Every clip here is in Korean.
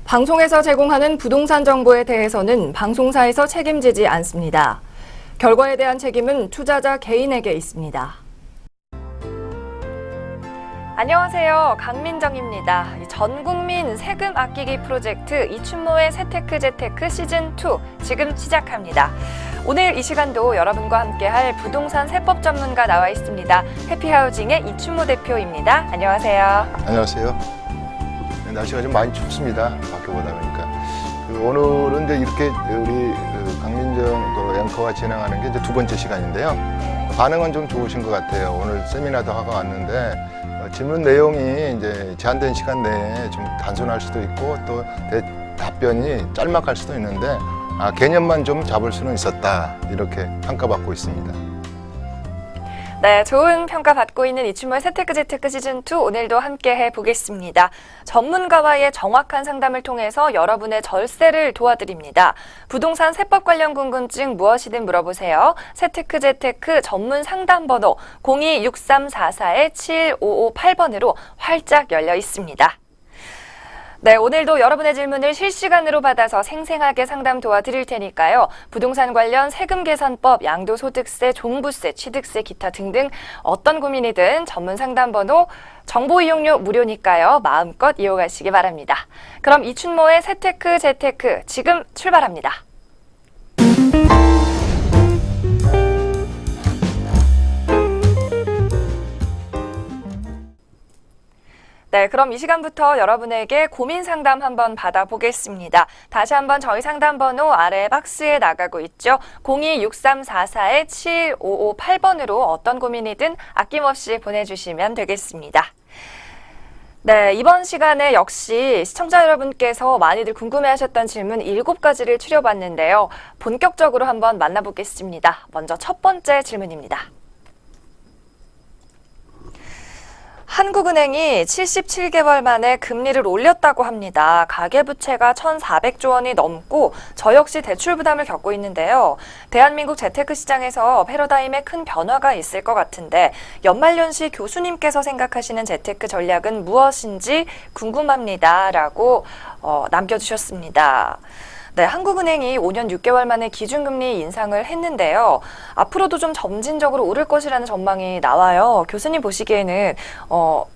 방송에서 제공하는 부동산 정보에 대해서는 방송사에서 책임지지 않습니다. 결과에 대한 책임은 투자자 개인에게 있습니다. 안녕하세요. 강민정입니다. 전국민 세금 아끼기 프로젝트 이춘모의 새테크 재테크 시즌2 지금 시작합니다. 오늘 이 시간도 여러분과 함께할 부동산 세법 전문가 나와 있습니다. 해피하우징의 이춘모 대표입니다. 안녕하세요. 안녕하세요. 날씨가 좀 많이 춥습니다. 밖에 보다 보니까. 오늘은 이제 이렇게 우리 강민정 앵커가 진행하는 게 이제 두 번째 시간인데요. 반응은 좀 좋으신 것 같아요. 오늘 세미나도 하고 왔는데 질문 내용이 이제 제한된 시간 내에 좀 단순할 수도 있고 또 답변이 짤막할 수도 있는데 개념만 좀 잡을 수는 있었다. 이렇게 평가받고 있습니다. 네, 좋은 평가 받고 있는 이춘모의 새테크 재테크 시즌2 오늘도 함께 해보겠습니다. 전문가와의 정확한 상담을 통해서 여러분의 절세를 도와드립니다. 부동산 세법 관련 궁금증 무엇이든 물어보세요. 새테크 재테크 전문 상담번호 026344-7558번으로 활짝 열려 있습니다. 네, 오늘도 여러분의 질문을 실시간으로 받아서 생생하게 상담 도와드릴 테니까요. 부동산 관련 세금 계산법, 양도소득세, 종부세, 취득세, 기타 등등 어떤 고민이든 전문 상담번호 정보 이용료 무료니까요. 마음껏 이용하시기 바랍니다. 그럼 이춘모의 새테크 재테크 지금 출발합니다. 네, 그럼 이 시간부터 여러분에게 고민 상담 한번 받아보겠습니다. 다시 한번 저희 상담번호 아래 박스에 나가고 있죠. 026344-7558번으로 어떤 고민이든 아낌없이 보내주시면 되겠습니다. 네, 이번 시간에 역시 시청자 여러분께서 많이들 궁금해하셨던 질문 7가지를 추려봤는데요. 본격적으로 한번 만나보겠습니다. 먼저 첫 번째 질문입니다. 한국은행이 77개월 만에 금리를 올렸다고 합니다. 가계부채가 1,400조 원이 넘고 저 역시 대출 부담을 겪고 있는데요. 대한민국 재테크 시장에서 패러다임에 큰 변화가 있을 것 같은데 연말연시 교수님께서 생각하시는 재테크 전략은 무엇인지 궁금합니다. 라고 남겨주셨습니다. 네, 한국은행이 5년 6개월 만에 기준금리 인상을 했는데요. 앞으로도 좀 점진적으로 오를 것이라는 전망이 나와요. 교수님 보시기에는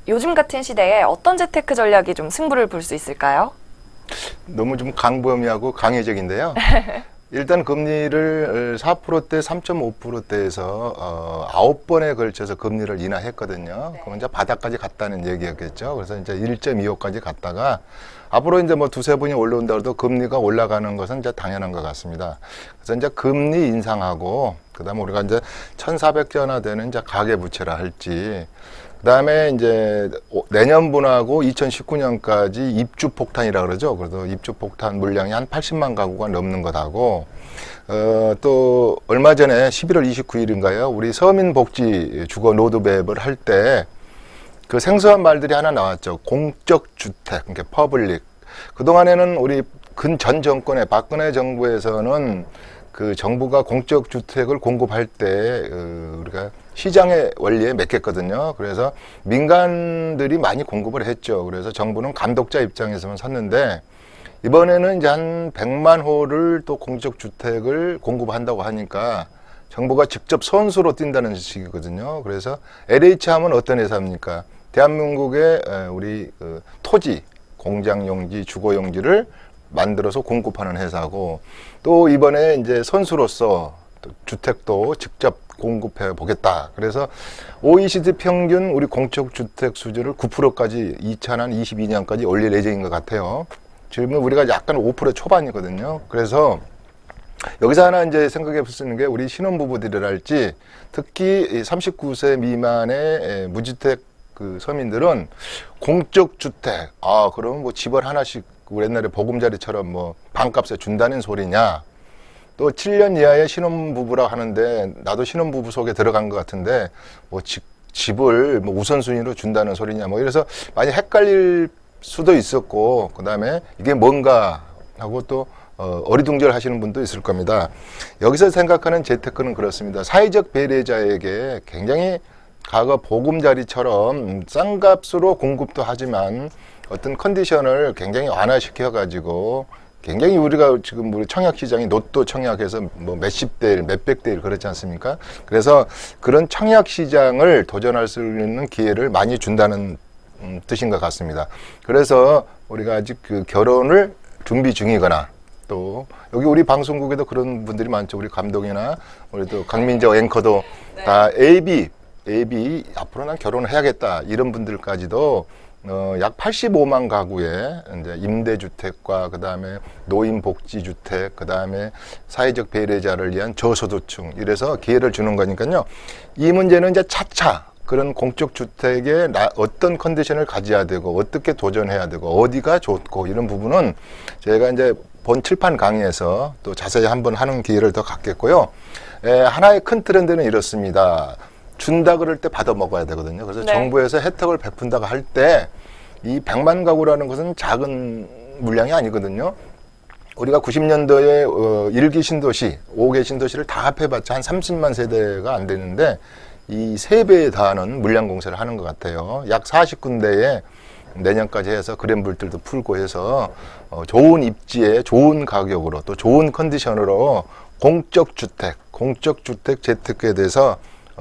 요즘 같은 시대에 어떤 재테크 전략이 좀 승부를 볼 수 있을까요? 너무 좀 강범위하고 강혜적인데요. 일단 금리를 4%대, 3.5%대에서 9번에 걸쳐서 금리를 인하했거든요. 네. 그럼 이제 바닥까지 갔다는 얘기였겠죠. 그래서 이제 1.25까지 갔다가 앞으로 이제 뭐 두세 번이 올라온다 해도 금리가 올라가는 것은 이제 당연한 것 같습니다. 그래서 이제 금리 인상하고 그다음에 우리가 이제 1,400조나 되는 이제 가계부채라 할지 그다음에 이제 내년분하고 2019년까지 입주 폭탄이라 그러죠. 그래서 입주 폭탄 물량이 한 80만 가구가 넘는 것하고 또 얼마 전에 11월 29일인가요? 우리 서민복지 주거 로드맵을 할 때 그 생소한 말들이 하나 나왔죠. 공적 주택, 그러니까 퍼블릭. 그동안에는 우리 전 정권의 박근혜 정부에서는 그 정부가 공적 주택을 공급할 때 우리가 시장의 원리에 맡겼거든요. 그래서 민간들이 많이 공급을 했죠. 그래서 정부는 감독자 입장에서만 섰는데 이번에는 이제 한 100만 호를 또 공적 주택을 공급한다고 하니까 정부가 직접 선수로 뛴다는 식이거든요. 그래서 LH 하면 어떤 회사입니까? 대한민국의 우리 토지, 공장용지, 주거용지를 만들어서 공급하는 회사고 또 이번에 이제 선수로서 주택도 직접 공급해 보겠다. 그래서 OECD 평균 우리 공적 주택 수준을 9%까지 2022년까지 올릴 예정인 것 같아요. 지금 우리가 약간 5% 초반이거든요. 그래서 여기서 하나 이제 생각해 볼 수 있는 게 우리 신혼부부들이랄지 특히 39세 미만의 무주택 그 서민들은 공적 주택, 그러면 뭐 집을 하나씩 우리 옛날에 보금자리처럼 뭐 반값에 준다는 소리냐. 또 7년 이하의 신혼부부라고 하는데 나도 신혼부부 속에 들어간 것 같은데 뭐 집을 뭐 우선순위로 준다는 소리냐. 뭐 이래서 많이 헷갈릴 수도 있었고 그다음에 이게 뭔가 하고 또 어리둥절 하시는 분도 있을 겁니다. 여기서 생각하는 재테크는 그렇습니다. 사회적 배려자에게 굉장히 과거 보금자리처럼 싼 값으로 공급도 하지만 어떤 컨디션을 굉장히 완화시켜 가지고 굉장히 우리가 지금 우리 청약 시장이 로또 청약해서 뭐 몇십 대 1, 몇백 대 1 그렇지 않습니까? 그래서 그런 청약 시장을 도전할 수 있는 기회를 많이 준다는 뜻인 것 같습니다. 그래서 우리가 아직 그 결혼을 준비 중이거나 또 여기 우리 방송국에도 그런 분들이 많죠. 우리 감독이나 우리 또 강민재 앵커도 다 AB 앞으로 난 결혼을 해야겠다 이런 분들까지도 약 85만 가구의 이제 임대주택과 그다음에 노인복지주택, 그다음에 사회적 배려자를 위한 저소득층 이래서 기회를 주는 거니까요. 이 문제는 이제 차차 그런 공적 주택에 어떤 컨디션을 가져야 되고 어떻게 도전해야 되고 어디가 좋고 이런 부분은 제가 이제 본 칠판 강의에서 또 자세히 한번 하는 기회를 더 갖겠고요. 하나의 큰 트렌드는 이렇습니다. 준다 그럴 때 받아 먹어야 되거든요. 그래서 네. 정부에서 혜택을 베푼다고 할 때 이 100만 가구라는 것은 작은 물량이 아니거든요. 우리가 90년도에 1기 신도시, 5개 신도시를 다 합해봤자 한 30만 세대가 안 되는데 이 3배에 달하는 물량 공세를 하는 것 같아요. 약 40군데에 내년까지 해서 그랜블들도 풀고 해서 좋은 입지에 좋은 가격으로 또 좋은 컨디션으로 공적 주택 재테크에 대해서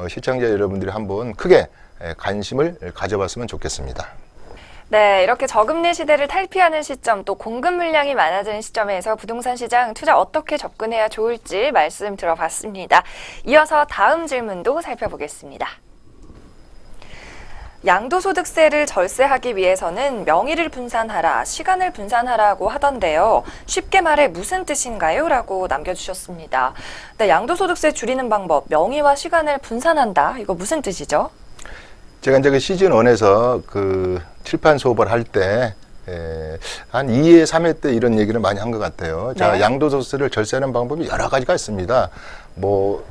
시청자 여러분들이 한번 크게 관심을 가져봤으면 좋겠습니다. 네, 이렇게 저금리 시대를 탈피하는 시점, 또 공급 물량이 많아지는 시점에서 부동산 시장 투자 어떻게 접근해야 좋을지 말씀 들어봤습니다. 이어서 다음 질문도 살펴보겠습니다. 양도소득세를 절세하기 위해서는 명의를 분산하라, 시간을 분산하라고 하던데요. 쉽게 말해 무슨 뜻인가요? 라고 남겨주셨습니다. 네, 양도소득세 줄이는 방법, 명의와 시간을 분산한다. 이거 무슨 뜻이죠? 제가 이제 그 시즌 1에서 그 칠판 수업을 할 때, 한 2회, 3회 때 이런 얘기를 많이 한 것 같아요. 자, 네. 양도소득세를 절세하는 방법이 여러 가지가 있습니다. 뭐,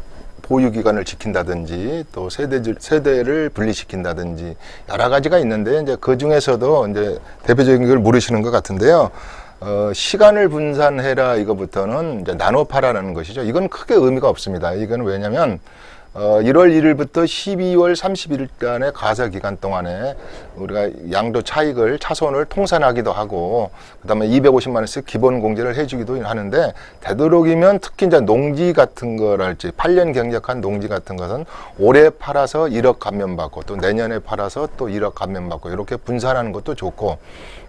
보유기간을 지킨다든지, 또 세대를 분리시킨다든지, 여러 가지가 있는데, 이제 그 중에서도 이제 대표적인 걸 물으시는 것 같은데요. 시간을 분산해라 이거부터는 이제 나눠 팔아라는 것이죠. 이건 크게 의미가 없습니다. 이건 왜냐면, 1월 1일부터 12월 31일간의 가사 기간 동안에 우리가 양도 차손을 통산하기도 하고, 그 다음에 250만 원씩 기본 공제를 해주기도 하는데, 되도록이면 특히 이제 농지 같은 거랄지, 8년 경작한 농지 같은 것은 올해 팔아서 1억 감면받고, 또 내년에 팔아서 또 1억 감면받고, 이렇게 분산하는 것도 좋고,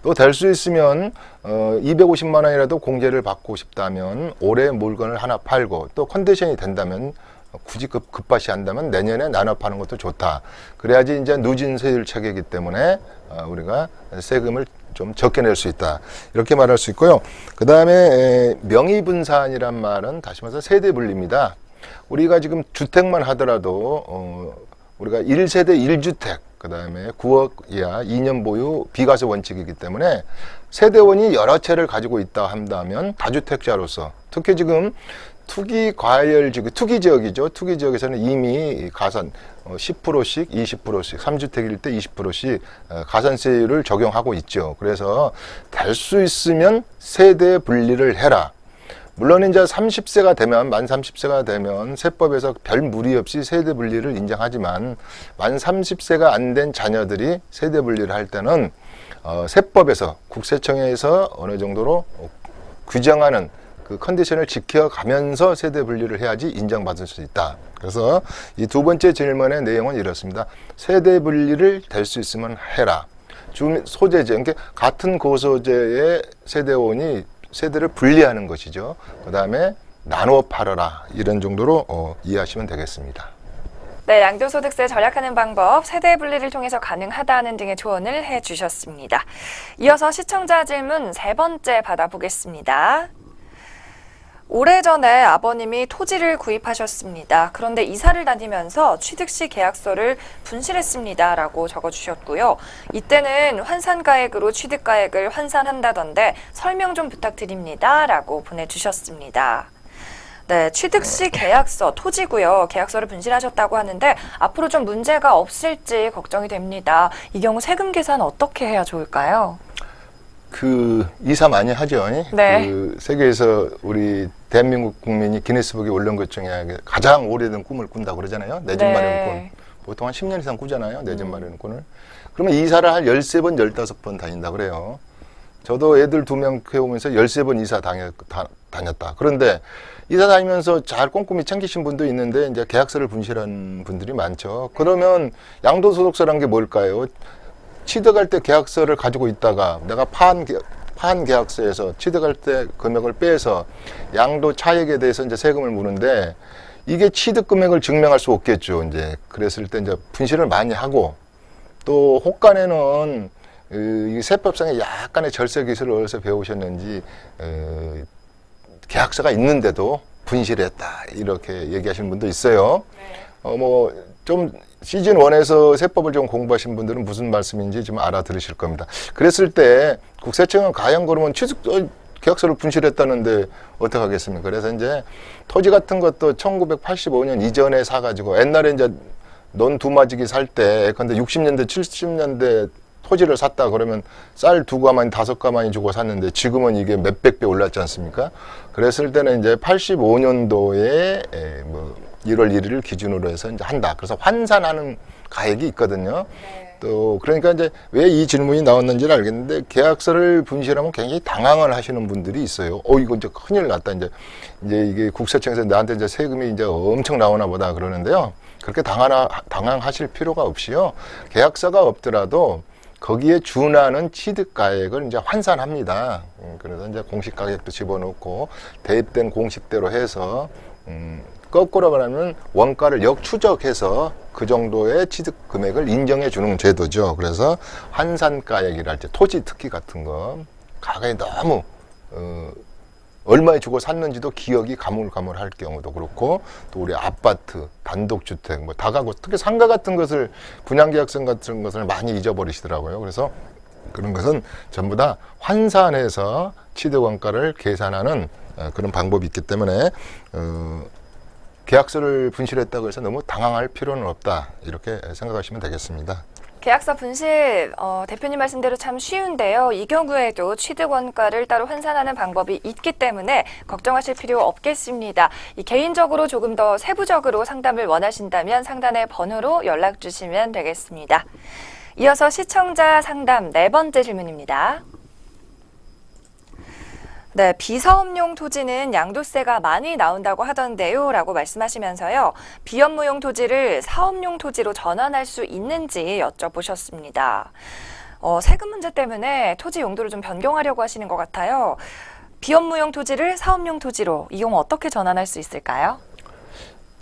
또 될 수 있으면, 250만 원이라도 공제를 받고 싶다면, 올해 물건을 하나 팔고, 또 컨디션이 된다면, 굳이 급발이 한다면 내년에 나눠 파는 것도 좋다. 그래야지 이제 누진 세율 체계이기 때문에 우리가 세금을 좀 적게 낼 수 있다. 이렇게 말할 수 있고요. 그 다음에 명의분산이란 말은 다시 말해서 세대 분리입니다. 우리가 지금 주택만 하더라도 우리가 1세대 1주택, 그 다음에 9억 이하 2년 보유 비과세 원칙이기 때문에 세대원이 여러 채를 가지고 있다 한다면 다주택자로서 특히 지금 투기 지역이죠. 투기 지역에서는 이미 가산 10%씩, 20%씩, 3주택일 때 20%씩 가산세율을 적용하고 있죠. 그래서 될 수 있으면 세대 분리를 해라. 물론 이제 30세가 되면, 만 30세가 되면 세법에서 별 무리 없이 세대 분리를 인정하지만 만 30세가 안 된 자녀들이 세대 분리를 할 때는 세법에서 국세청에서 어느 정도로 규정하는 그 컨디션을 지켜가면서 세대 분리를 해야지 인정받을 수 있다. 그래서 이 두 번째 질문의 내용은 이렇습니다. 세대 분리를 될 수 있으면 해라. 소재제, 그러니까 같은 고소제의 세대원이 세대를 분리하는 것이죠. 그 다음에 나눠 팔아라. 이런 정도로 이해하시면 되겠습니다. 네, 양도소득세 절약하는 방법, 세대 분리를 통해서 가능하다는 등의 조언을 해주셨습니다. 이어서 시청자 질문 세 번째 받아보겠습니다. 오래전에 아버님이 토지를 구입하셨습니다. 그런데 이사를 다니면서 취득시 계약서를 분실했습니다. 라고 적어주셨고요. 이때는 환산가액으로 취득가액을 환산한다던데 설명 좀 부탁드립니다. 라고 보내주셨습니다. 네, 취득시 계약서, 토지고요. 계약서를 분실하셨다고 하는데 앞으로 좀 문제가 없을지 걱정이 됩니다. 이 경우 세금 계산 어떻게 해야 좋을까요? 이사 많이 하죠. 네. 세계에서 우리 대한민국 국민이 기네스북에 올린 것 중에 가장 오래된 꿈을 꾼다고 그러잖아요. 내 집 마련 꿈. 보통 한 10년 이상 꾸잖아요. 내 집 마련권을. 그러면 이사를 한 13번, 15번 다닌다 그래요. 저도 애들 2명 키우면서 13번 이사 다녔다. 그런데 이사 다니면서 잘 꼼꼼히 챙기신 분도 있는데 이제 계약서를 분실한 분들이 많죠. 그러면 양도소득세란 게 뭘까요? 취득할 때 계약서를 가지고 있다가 내가 파한 계약서에서 취득할 때 금액을 빼서 양도 차액에 대해서 이제 세금을 무는데 이게 취득 금액을 증명할 수 없겠죠. 이제 그랬을 때 이제 분실을 많이 하고 또 혹간에는 이 세법상에 약간의 절세 기술을 어디서 배우셨는지 계약서가 있는데도 분실했다 이렇게 얘기하시는 분도 있어요. 뭐 좀 시즌 1에서 세법을 좀 공부하신 분들은 무슨 말씀인지 좀 알아들으실 겁니다. 그랬을 때 국세청은 과연 그러면 취득 계약서를 분실했다는데 어떻게 하겠습니까? 그래서 이제 토지 같은 것도 1985년 이전에 사가지고 옛날에 이제 논 두마지기 살 때 근데 60년대 70년대 토지를 샀다 그러면 쌀 2가마니 5가마니 주고 샀는데 지금은 이게 몇백 배 올랐지 않습니까? 그랬을 때는 이제 85년도에 뭐 1월 1일을 기준으로 해서 이제 한다. 그래서 환산하는 가액이 있거든요. 네. 또 그러니까 이제 왜 이 질문이 나왔는지를 알겠는데 계약서를 분실하면 굉장히 당황을 하시는 분들이 있어요. 이거 이제 큰일 났다. 이제 이게 국세청에서 나한테 이제 세금이 이제 엄청 나오나 보다 그러는데요. 그렇게 당황하실 필요가 없이요. 계약서가 없더라도 거기에 준하는 취득가액을 이제 환산합니다. 그래서 이제 공시가격도 집어넣고 대입된 공식대로 해서 거꾸로 말하면 원가를 역추적해서 그 정도의 취득 금액을 인정해 주는 제도죠. 그래서 환산가액이라 할 때 토지 특기 같은 거 가격이 너무 얼마에 주고 샀는지도 기억이 가물가물할 경우도 그렇고 또 우리 아파트, 단독주택, 뭐 다가구, 특히 상가 같은 것을 분양계약서 같은 것을 많이 잊어버리시더라고요. 그래서 그런 것은 전부 다 환산해서 취득원가를 계산하는 그런 방법이 있기 때문에 계약서를 분실했다고 해서 너무 당황할 필요는 없다 이렇게 생각하시면 되겠습니다. 계약서 분실 대표님 말씀대로 참 쉬운데요. 이 경우에도 취득 원가를 따로 환산하는 방법이 있기 때문에 걱정하실 필요 없겠습니다. 개인적으로 조금 더 세부적으로 상담을 원하신다면 상단의 번호로 연락 주시면 되겠습니다. 이어서 시청자 상담 4번째 질문입니다. 네, 비사업용 토지는 양도세가 많이 나온다고 하던데요 라고 말씀하시면서요. 비업무용 토지를 사업용 토지로 전환할 수 있는지 여쭤보셨습니다. 세금 문제 때문에 토지 용도를 좀 변경하려고 하시는 것 같아요. 비업무용 토지를 사업용 토지로 이 경우 어떻게 전환할 수 있을까요?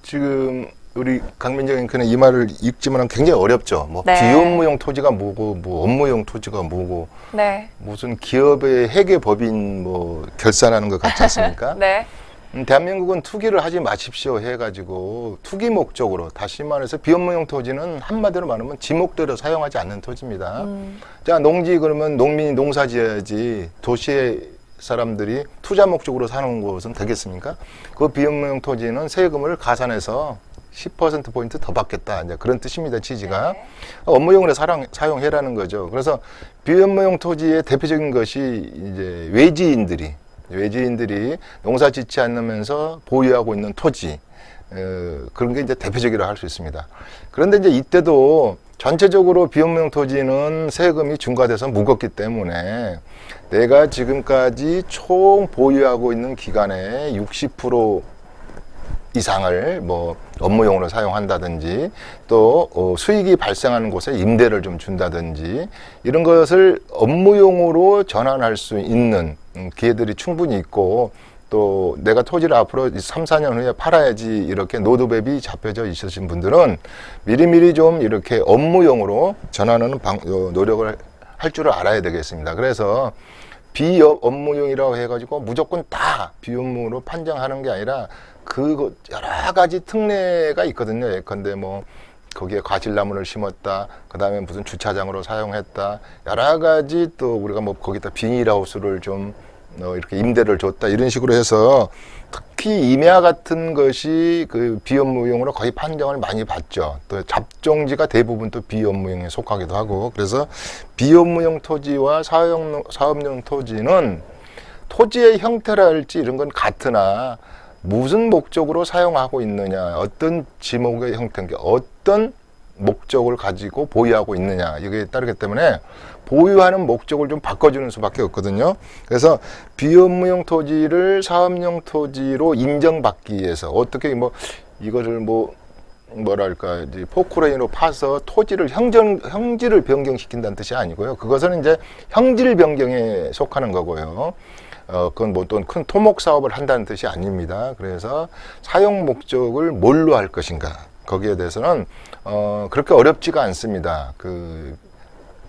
지금 우리 강민정 앵커는 이 말을 읽지만 굉장히 어렵죠. 뭐 네. 비업무용 토지가 뭐고 뭐 업무용 토지가 뭐고 네. 무슨 기업의 회계 법인 뭐 결산하는 것 같지 않습니까? 네. 대한민국은 투기를 하지 마십시오 해가지고 투기 목적으로 다시 말해서 비업무용 토지는 한마디로 말하면 지목대로 사용하지 않는 토지입니다. 자, 농지 그러면 농민이 농사 지어야지 도시의 사람들이 투자 목적으로 사는 곳은 되겠습니까? 그 비업무용 토지는 세금을 가산해서 10%포인트 더 받겠다. 이제 그런 뜻입니다, 취지가. 네. 업무용으로 사용해라는 거죠. 그래서 비업무용 토지의 대표적인 것이 이제 외지인들이 농사 짓지 않으면서 보유하고 있는 토지, 그런 게 이제 대표적이라 할 수 있습니다. 그런데 이제 이때도 전체적으로 비업무용 토지는 세금이 중과돼서 무겁기 때문에 내가 지금까지 총 보유하고 있는 기간의 60% 이상을 뭐 업무용으로 사용한다든지 또 수익이 발생하는 곳에 임대를 좀 준다든지 이런 것을 업무용으로 전환할 수 있는 기회들이 충분히 있고 또 내가 토지를 앞으로 3, 4년 후에 팔아야지 이렇게 노드맵이 잡혀져 있으신 분들은 미리미리 좀 이렇게 업무용으로 전환하는 노력을 할 줄을 알아야 되겠습니다. 그래서 비업무용이라고 해가지고 무조건 다 비업무로 판정하는 게 아니라 그 여러 가지 특례가 있거든요. 예컨대 뭐 거기에 과실나무를 심었다, 그 다음에 무슨 주차장으로 사용했다, 여러 가지 또 우리가 뭐 거기다 비닐하우스를 좀 이렇게 임대를 줬다 이런 식으로 해서 특히 임야 같은 것이 그 비업무용으로 거의 판정을 많이 받죠. 또 잡종지가 대부분 또 비업무용에 속하기도 하고 그래서 비업무용 토지와 사업용 토지는 토지의 형태랄지 이런 건 같으나 무슨 목적으로 사용하고 있느냐, 어떤 지목의 형태인가, 어떤 목적을 가지고 보유하고 있느냐 이게 따르기 때문에 보유하는 목적을 좀 바꿔주는 수밖에 없거든요. 그래서 비업무용 토지를 사업용 토지로 인정받기 위해서 어떻게 뭐 이거를 뭐랄까 이제 포크레인으로 파서 토지를 형질을 변경시킨다는 뜻이 아니고요. 그것은 이제 형질 변경에 속하는 거고요. 그건 뭐 또 큰 토목 사업을 한다는 뜻이 아닙니다. 그래서 사용 목적을 뭘로 할 것인가 거기에 대해서는 그렇게 어렵지가 않습니다. 그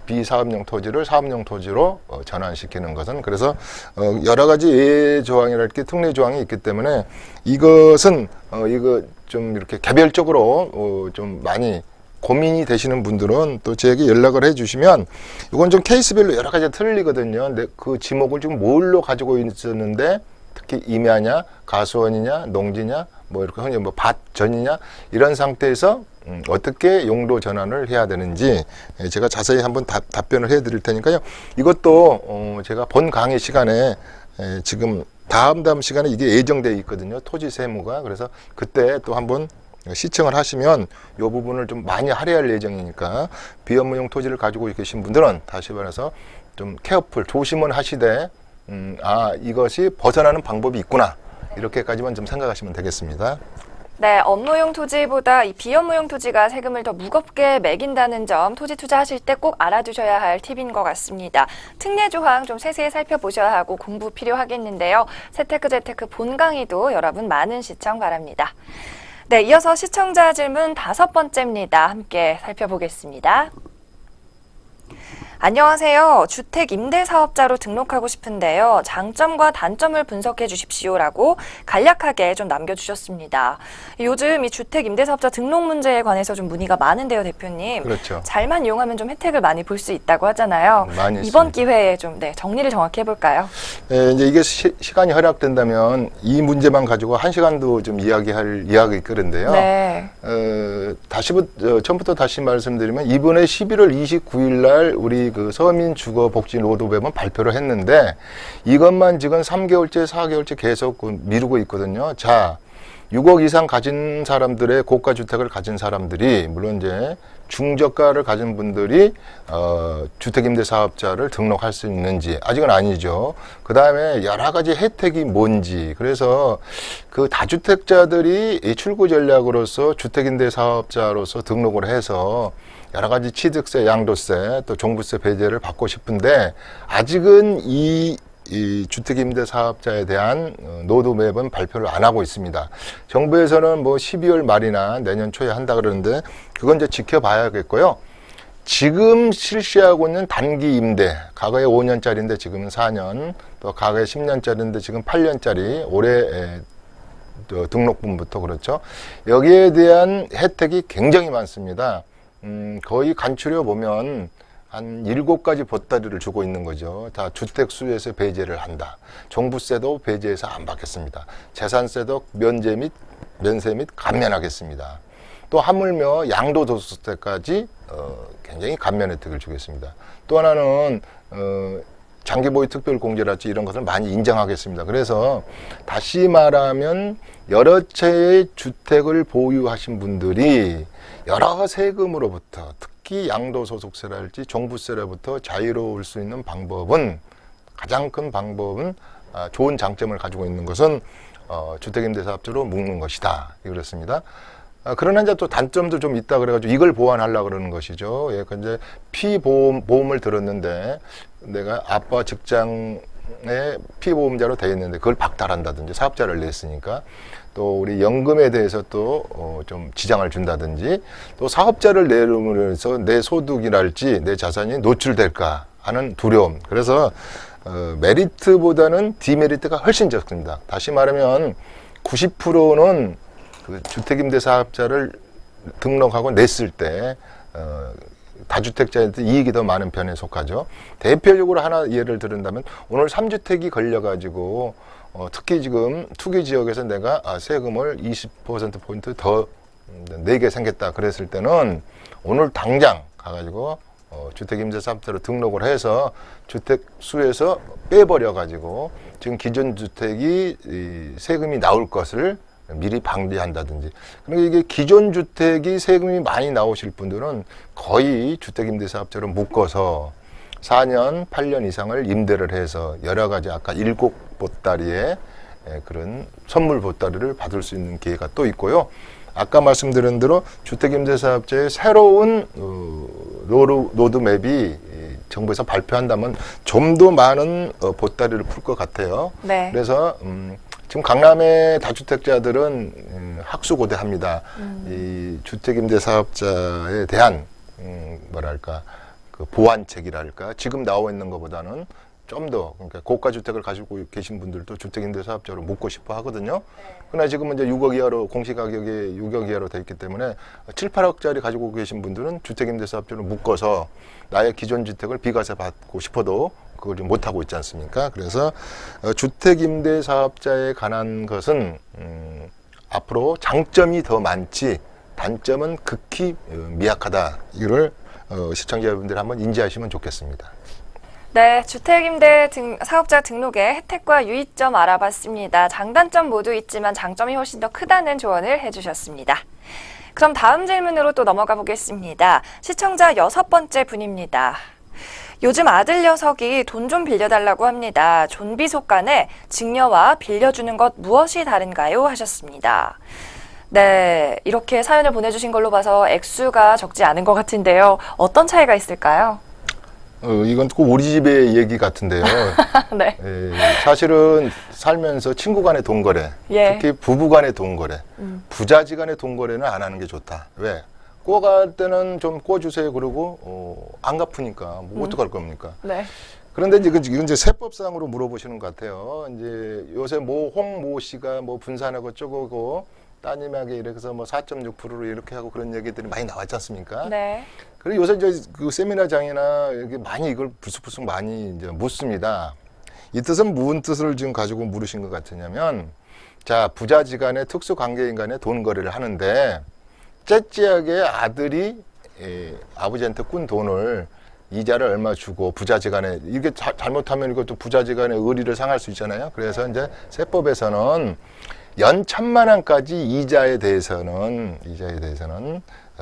비사업용 토지를 사업용 토지로 전환시키는 것은 그래서 여러 가지 예외 조항이랄지 특례 조항이 있기 때문에 이것은 이거 좀 이렇게 개별적으로 좀 많이 고민이 되시는 분들은 또 저에게 연락을 해주시면 이건 좀 케이스별로 여러 가지 틀리거든요. 근데 그 지목을 지금 뭘로 가지고 있었는데 특히 임야냐, 가수원이냐, 농지냐, 뭐 이렇게 흔히 뭐 밭전이냐 이런 상태에서 어떻게 용도 전환을 해야 되는지 제가 자세히 한번 답변을 해드릴 테니까요. 이것도 제가 본 강의 시간에 지금 다음 시간에 이게 예정되어 있거든요. 토지 세무가. 그래서 그때 또 한번 시청을 하시면 이 부분을 좀 많이 할애할 예정이니까 비업무용 토지를 가지고 계신 분들은 다시 말해서 좀 케어풀 조심은 하시되 이것이 벗어나는 방법이 있구나 이렇게까지만 좀 생각하시면 되겠습니다. 네, 업무용 토지보다 이 비업무용 토지가 세금을 더 무겁게 매긴다는 점 토지 투자하실 때 꼭 알아두셔야 할 팁인 것 같습니다. 특례 조항 좀 세세히 살펴보셔야 하고 공부 필요하겠는데요. 세테크 재테크 본 강의도 여러분 많은 시청 바랍니다. 네, 이어서 시청자 질문 5번째입니다. 함께 살펴보겠습니다. 안녕하세요. 주택 임대사업자로 등록하고 싶은데요. 장점과 단점을 분석해 주십시오라고 간략하게 좀 남겨주셨습니다. 요즘 이 주택 임대사업자 등록 문제에 관해서 좀 문의가 많은데요, 대표님. 그렇죠. 잘만 이용하면 좀 혜택을 많이 볼 수 있다고 하잖아요. 많이 이번 있습니다. 기회에 좀 정리를 정확히 해볼까요? 이제 이게 시간이 허락된다면 이 문제만 가지고 1시간도 좀 이야기할 이야기 있는데요. 네. 처음부터 다시 말씀드리면 이번에 11월 29일 날 우리 그 서민주거복지 로드맵은 발표를 했는데 이것만 지금 3개월째, 4개월째 계속 미루고 있거든요. 자, 6억 이상 가진 사람들의 고가 주택을 가진 사람들이 물론 이제 중저가를 가진 분들이 주택임대사업자를 등록할 수 있는지 아직은 아니죠. 그 다음에 여러 가지 혜택이 뭔지 그래서 그 다주택자들이 출구 전략으로서 주택임대사업자로서 등록을 해서 여러 가지 취득세, 양도세, 또 종부세 배제를 받고 싶은데 아직은 이 주택임대사업자에 대한 로드맵은 발표를 안 하고 있습니다. 정부에서는 뭐 12월 말이나 내년 초에 한다 그러는데 그건 이제 지켜봐야겠고요. 지금 실시하고 있는 단기 임대, 과거에 5년짜리인데 지금은 4년, 또 과거에 10년짜리인데 지금 8년짜리 올해 등록분부터 그렇죠. 여기에 대한 혜택이 굉장히 많습니다. 거의 간추려 보면 한 7가지 보따리를 주고 있는 거죠. 다 주택수에서 배제를 한다. 종부세도 배제해서 안 받겠습니다. 재산세도 면세 및 감면하겠습니다. 또 하물며 양도소득세까지 굉장히 감면 혜택을 주겠습니다. 또 하나는 장기보유 특별공제랄지 이런 것을 많이 인정하겠습니다. 그래서 다시 말하면 여러 채의 주택을 보유하신 분들이 여러 세금으로부터 특히 양도소득세랄지 종부세로부터 자유로울 수 있는 방법은 가장 큰 방법은 좋은 장점을 가지고 있는 것은 주택임대사업자로 묶는 것이다. 그렇습니다. 그러나 이제 또 단점도 좀 있다 그래가지고 이걸 보완하려고 그러는 것이죠. 예, 이제 피보험을 들었는데 내가 아빠 직장에 피보험자로 돼 있는데 그걸 박탈한다든지 사업자를 냈으니까 또 우리 연금에 대해서 또 좀 지장을 준다든지 또 사업자를 내름으로해서 내 소득이랄지 내 자산이 노출될까 하는 두려움. 그래서 메리트보다는 디메리트가 훨씬 적습니다. 다시 말하면 90%는 그 주택임대사업자를 등록하고 냈을 때 다주택자한테 이익이 더 많은 편에 속하죠. 대표적으로 하나 예를 들은다면 오늘 3주택이 걸려가지고 특히 지금 투기 지역에서 내가 세금을 20%포인트 더 내게 생겼다 그랬을 때는 오늘 당장 가가지고 주택임대사업자로 등록을 해서 주택수에서 빼버려 가지고 지금 기존 주택이 세금이 나올 것을 미리 방비한다든지. 그러니까 이게 기존 주택이 세금이 많이 나오실 분들은 거의 주택임대사업자로 묶어서 4년, 8년 이상을 임대를 해서 여러 가지 아까 7보따리의 그런 선물 보따리를 받을 수 있는 기회가 또 있고요. 아까 말씀드린 대로 주택임대사업자의 새로운 로드맵이 정부에서 발표한다면 좀 더 많은 보따리를 풀 것 같아요. 네. 그래서 지금 강남의 다주택자들은 학수고대합니다. 이 주택임대사업자에 대한 뭐랄까 그 보완책이랄까 지금 나와 있는 것보다는 좀 더 그러니까 고가 주택을 가지고 계신 분들도 주택임대사업자로 묻고 싶어 하거든요. 그러나 지금은 이제 6억 이하로 공시가격이 6억 이하로 돼 있기 때문에 7, 8억짜리 가지고 계신 분들은 주택임대사업자로 묶어서 나의 기존 주택을 비과세 받고 싶어도 그걸 못 하고 있지 않습니까? 그래서 주택임대사업자에 관한 것은 앞으로 장점이 더 많지 단점은 극히 미약하다. 이걸 시청자 여러분들 한번 인지하시면 좋겠습니다. 네, 주택임대 사업자 등록의 혜택과 유의점 알아봤습니다. 장단점 모두 있지만 장점이 훨씬 더 크다는 조언을 해주셨습니다. 그럼 다음 질문으로 또 넘어가 보겠습니다. 시청자 6번째 분입니다. 요즘 아들 녀석이 돈 좀 빌려달라고 합니다. 존비 속간에 증여와 빌려주는 것 무엇이 다른가요? 하셨습니다. 네, 이렇게 사연을 보내주신 걸로 봐서 액수가 적지 않은 것 같은데요. 어떤 차이가 있을까요? 이건 꼭 우리 집의 얘기 같은데요. 네. 사실은 살면서 친구 간의 돈 거래, 예. 특히 부부 간의 돈 거래, 부자지 간의 돈 거래는 안 하는 게 좋다. 왜? 꿔갈 때는 좀 꿔주세요. 그러고 안 갚으니까 뭐 어떡할 겁니까? 네. 그런데 이건 이제 세법상으로 물어보시는 것 같아요. 이제 요새 홍모 씨가 뭐 분산하고 쪼고고 따님에게 이렇게서 뭐 4.6%로 이렇게 하고 그런 얘기들이 많이 나왔지 않습니까? 네. 그리고 요새 이제 그 세미나장이나 이렇게 많이 이걸 불쑥불쑥 많이 이제 묻습니다. 이 뜻은 무슨 뜻을 지금 가지고 물으신 것 같으냐면, 자, 부자지간의 특수관계인 간의 돈 거래를 하는데, 째째하게 아들이 아버지한테 꾼 돈을 이자를 얼마 주고 부자지간에, 이게 잘못하면 이것도 부자지간의 의리를 상할 수 있잖아요. 그래서 이제 세법에서는 연 1,000만 원까지 이자에 대해서는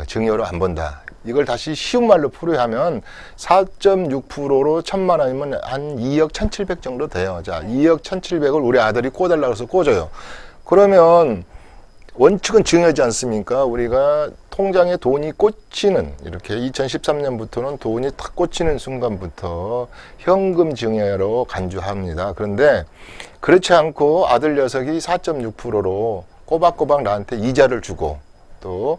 증여로 안 본다. 이걸 다시 쉬운 말로 풀이하면 4.6%로 1,000만 원이면 한 2억 1,700 정도 돼요. 자, 2억 1,700을 우리 아들이 꿔달라고 해서 꿔줘요. 그러면 원칙은 증여지 않습니까? 우리가 통장에 돈이 꽂히는, 이렇게 2013년부터는 돈이 탁 꽂히는 순간부터 현금 증여로 간주합니다. 그런데 그렇지 않고 아들 녀석이 4.6%로 꼬박꼬박 나한테 이자를 주고 또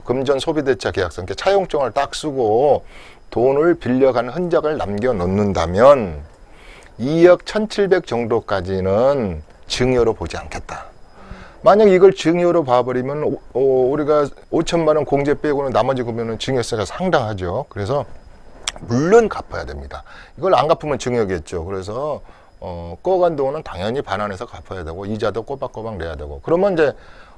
금전 소비대차 계약서, 그러니까 차용증을 딱 쓰고 돈을 빌려간 흔적을 남겨놓는다면 2억 1,700 정도까지는 증여로 보지 않겠다. 만약 이걸 증여로 봐버리면 우리가 5천만 원 공제 빼고는 나머지 보면은 증여세가 상당하죠. 그래서 물론 갚아야 됩니다. 이걸 안 갚으면 증여겠죠. 그래서 꺼간 돈은 당연히 반환해서 갚아야 되고 이자도 꼬박꼬박 내야 되고. 그러면 이제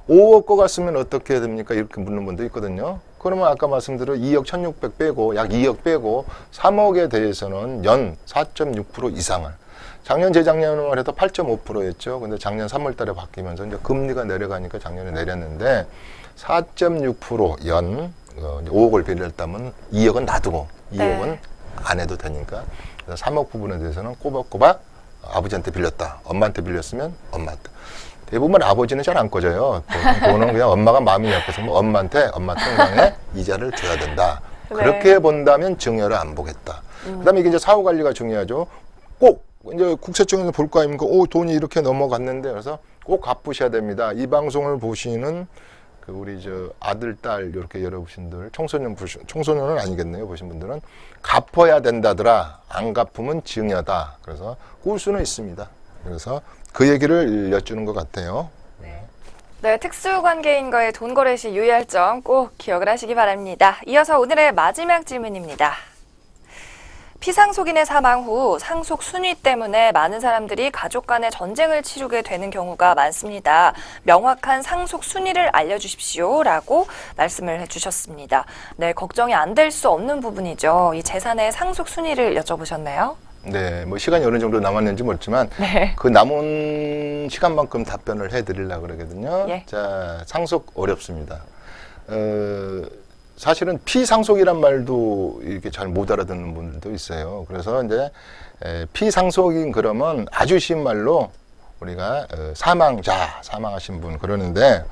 5억 꺼갔으면 어떻게 됩니까? 이렇게 묻는 분도 있거든요. 그러면 아까 말씀드린 2억 1,600 빼고 약 2억 빼고 3억에 대해서는 연 4.6% 이상을, 작년 재작년을 해도 8.5%였죠. 근데 작년 3월 달에 바뀌면서 이제 금리가 내려가니까 작년에 내렸는데 4.6% 연 5억을 빌렸다면 2억은 놔두고 2억은 안 해도 되니까. 그래서 3억 부분에 대해서는 꼬박꼬박 아버지한테 빌렸다. 엄마한테 빌렸으면 엄마한테. 대부분 아버지는 잘 안 꺼져요. 돈은 그냥 엄마가 마음이 약해서 뭐 엄마한테 엄마 통장에 이자를 줘야 된다. 네. 그렇게 본다면 증여를 안 보겠다. 그다음에 이게 이제 사후 관리가 중요하죠. 꼭 이제 국세청에서 볼 거 아닙니까? 돈이 이렇게 넘어갔는데 그래서 꼭 갚으셔야 됩니다. 이 방송을 보시는 그 우리 아들, 딸 이렇게 여러분들 청소년은 아니겠네요. 보신 분들은 갚아야 된다더라. 안 갚으면 증여다. 그래서 꿀 수는 있습니다. 그래서 그 얘기를 여쭈는 것 같아요. 네, 특수관계인과의 돈 거래 시 유의할 점 꼭 기억을 하시기 바랍니다. 이어서 오늘의 마지막 질문입니다. 피상속인의 사망 후 상속 순위 때문에 많은 사람들이 가족 간의 전쟁을 치르게 되는 경우가 많습니다. 명확한 상속 순위를 알려주십시오라고 말씀을 해주셨습니다. 네, 걱정이 안 될 수 없는 부분이죠. 이 재산의 상속 순위를 여쭤보셨네요. 네, 뭐 시간이 어느 정도 남았는지 모르지만 네. 그 남은 시간만큼 답변을 해드리려고 그러거든요. 예. 자, 상속 어렵습니다. 사실은 피상속이란 말도 이렇게 잘 못 알아듣는 분들도 있어요. 그래서 이제 피상속인 그러면 아주 쉬운 말로 우리가 사망하신 분 그러는데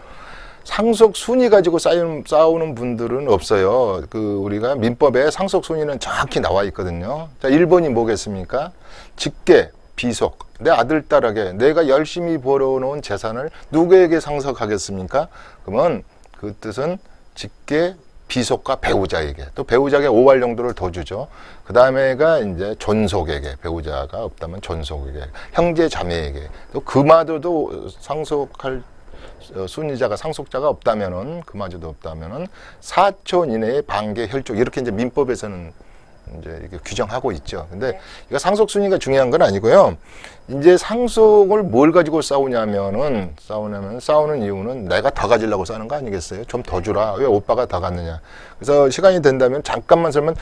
상속 순위 가지고 싸우는 분들은 없어요. 우리가 민법에 상속 순위는 정확히 나와 있거든요. 자, 1번이 뭐겠습니까? 직계, 비속. 내 아들, 딸에게 내가 열심히 벌어놓은 재산을 누구에게 상속하겠습니까? 그러면 그 뜻은 직계, 비속과 배우자에게, 또 배우자에게 5할 정도를 더 주죠. 그 다음에가 이제 존속에게, 배우자가 없다면 존속에게, 형제, 자매에게, 또 그마저도 상속할 순위자가 상속자가 없다면은 그마저도 없다면은 사촌 이내의 반계 혈족 이렇게 이제 민법에서는 이제 이렇게 규정하고 있죠. 근데 이거 상속 순위가 중요한 건 아니고요. 이제 상속을 뭘 가지고 싸우냐면은 싸우는 이유는 내가 더 가지려고 싸우는 거 아니겠어요? 좀 더 주라. 왜 오빠가 더 갖느냐. 그래서 시간이 된다면 잠깐만 설명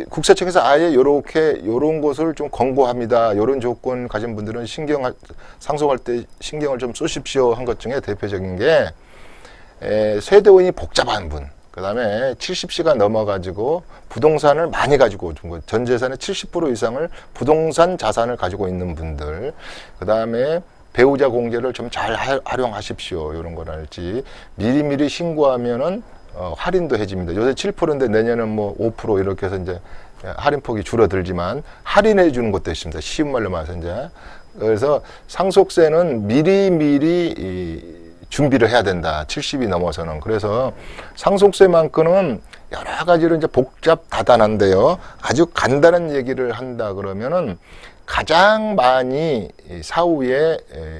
국세청에서 아예 요런 것을 좀 권고합니다. 요런 조건 가진 분들은 상속할 때 신경을 좀 쓰십시오 한 것 중에 대표적인 게 세대원이 복잡한 분. 그 다음에 70세가 넘어가지고 부동산을 많이 가지고 준 거, 전 재산의 70% 이상을 부동산 자산을 가지고 있는 분들, 그 다음에 배우자 공제를 좀 잘 활용하십시오. 이런 거랄지 미리미리 신고하면은 할인도 해줍니다. 요새 7%인데 내년은 뭐 5% 이렇게 해서 이제 할인폭이 줄어들지만 할인해 주는 것도 있습니다. 쉬운 말로 말해서 이제. 그래서 상속세는 미리미리 준비를 해야 된다. 70이 넘어서는. 그래서 상속세만큼은 여러 가지로 이제 복잡다단한데요. 아주 간단한 얘기를 한다 그러면은 가장 많이 사후에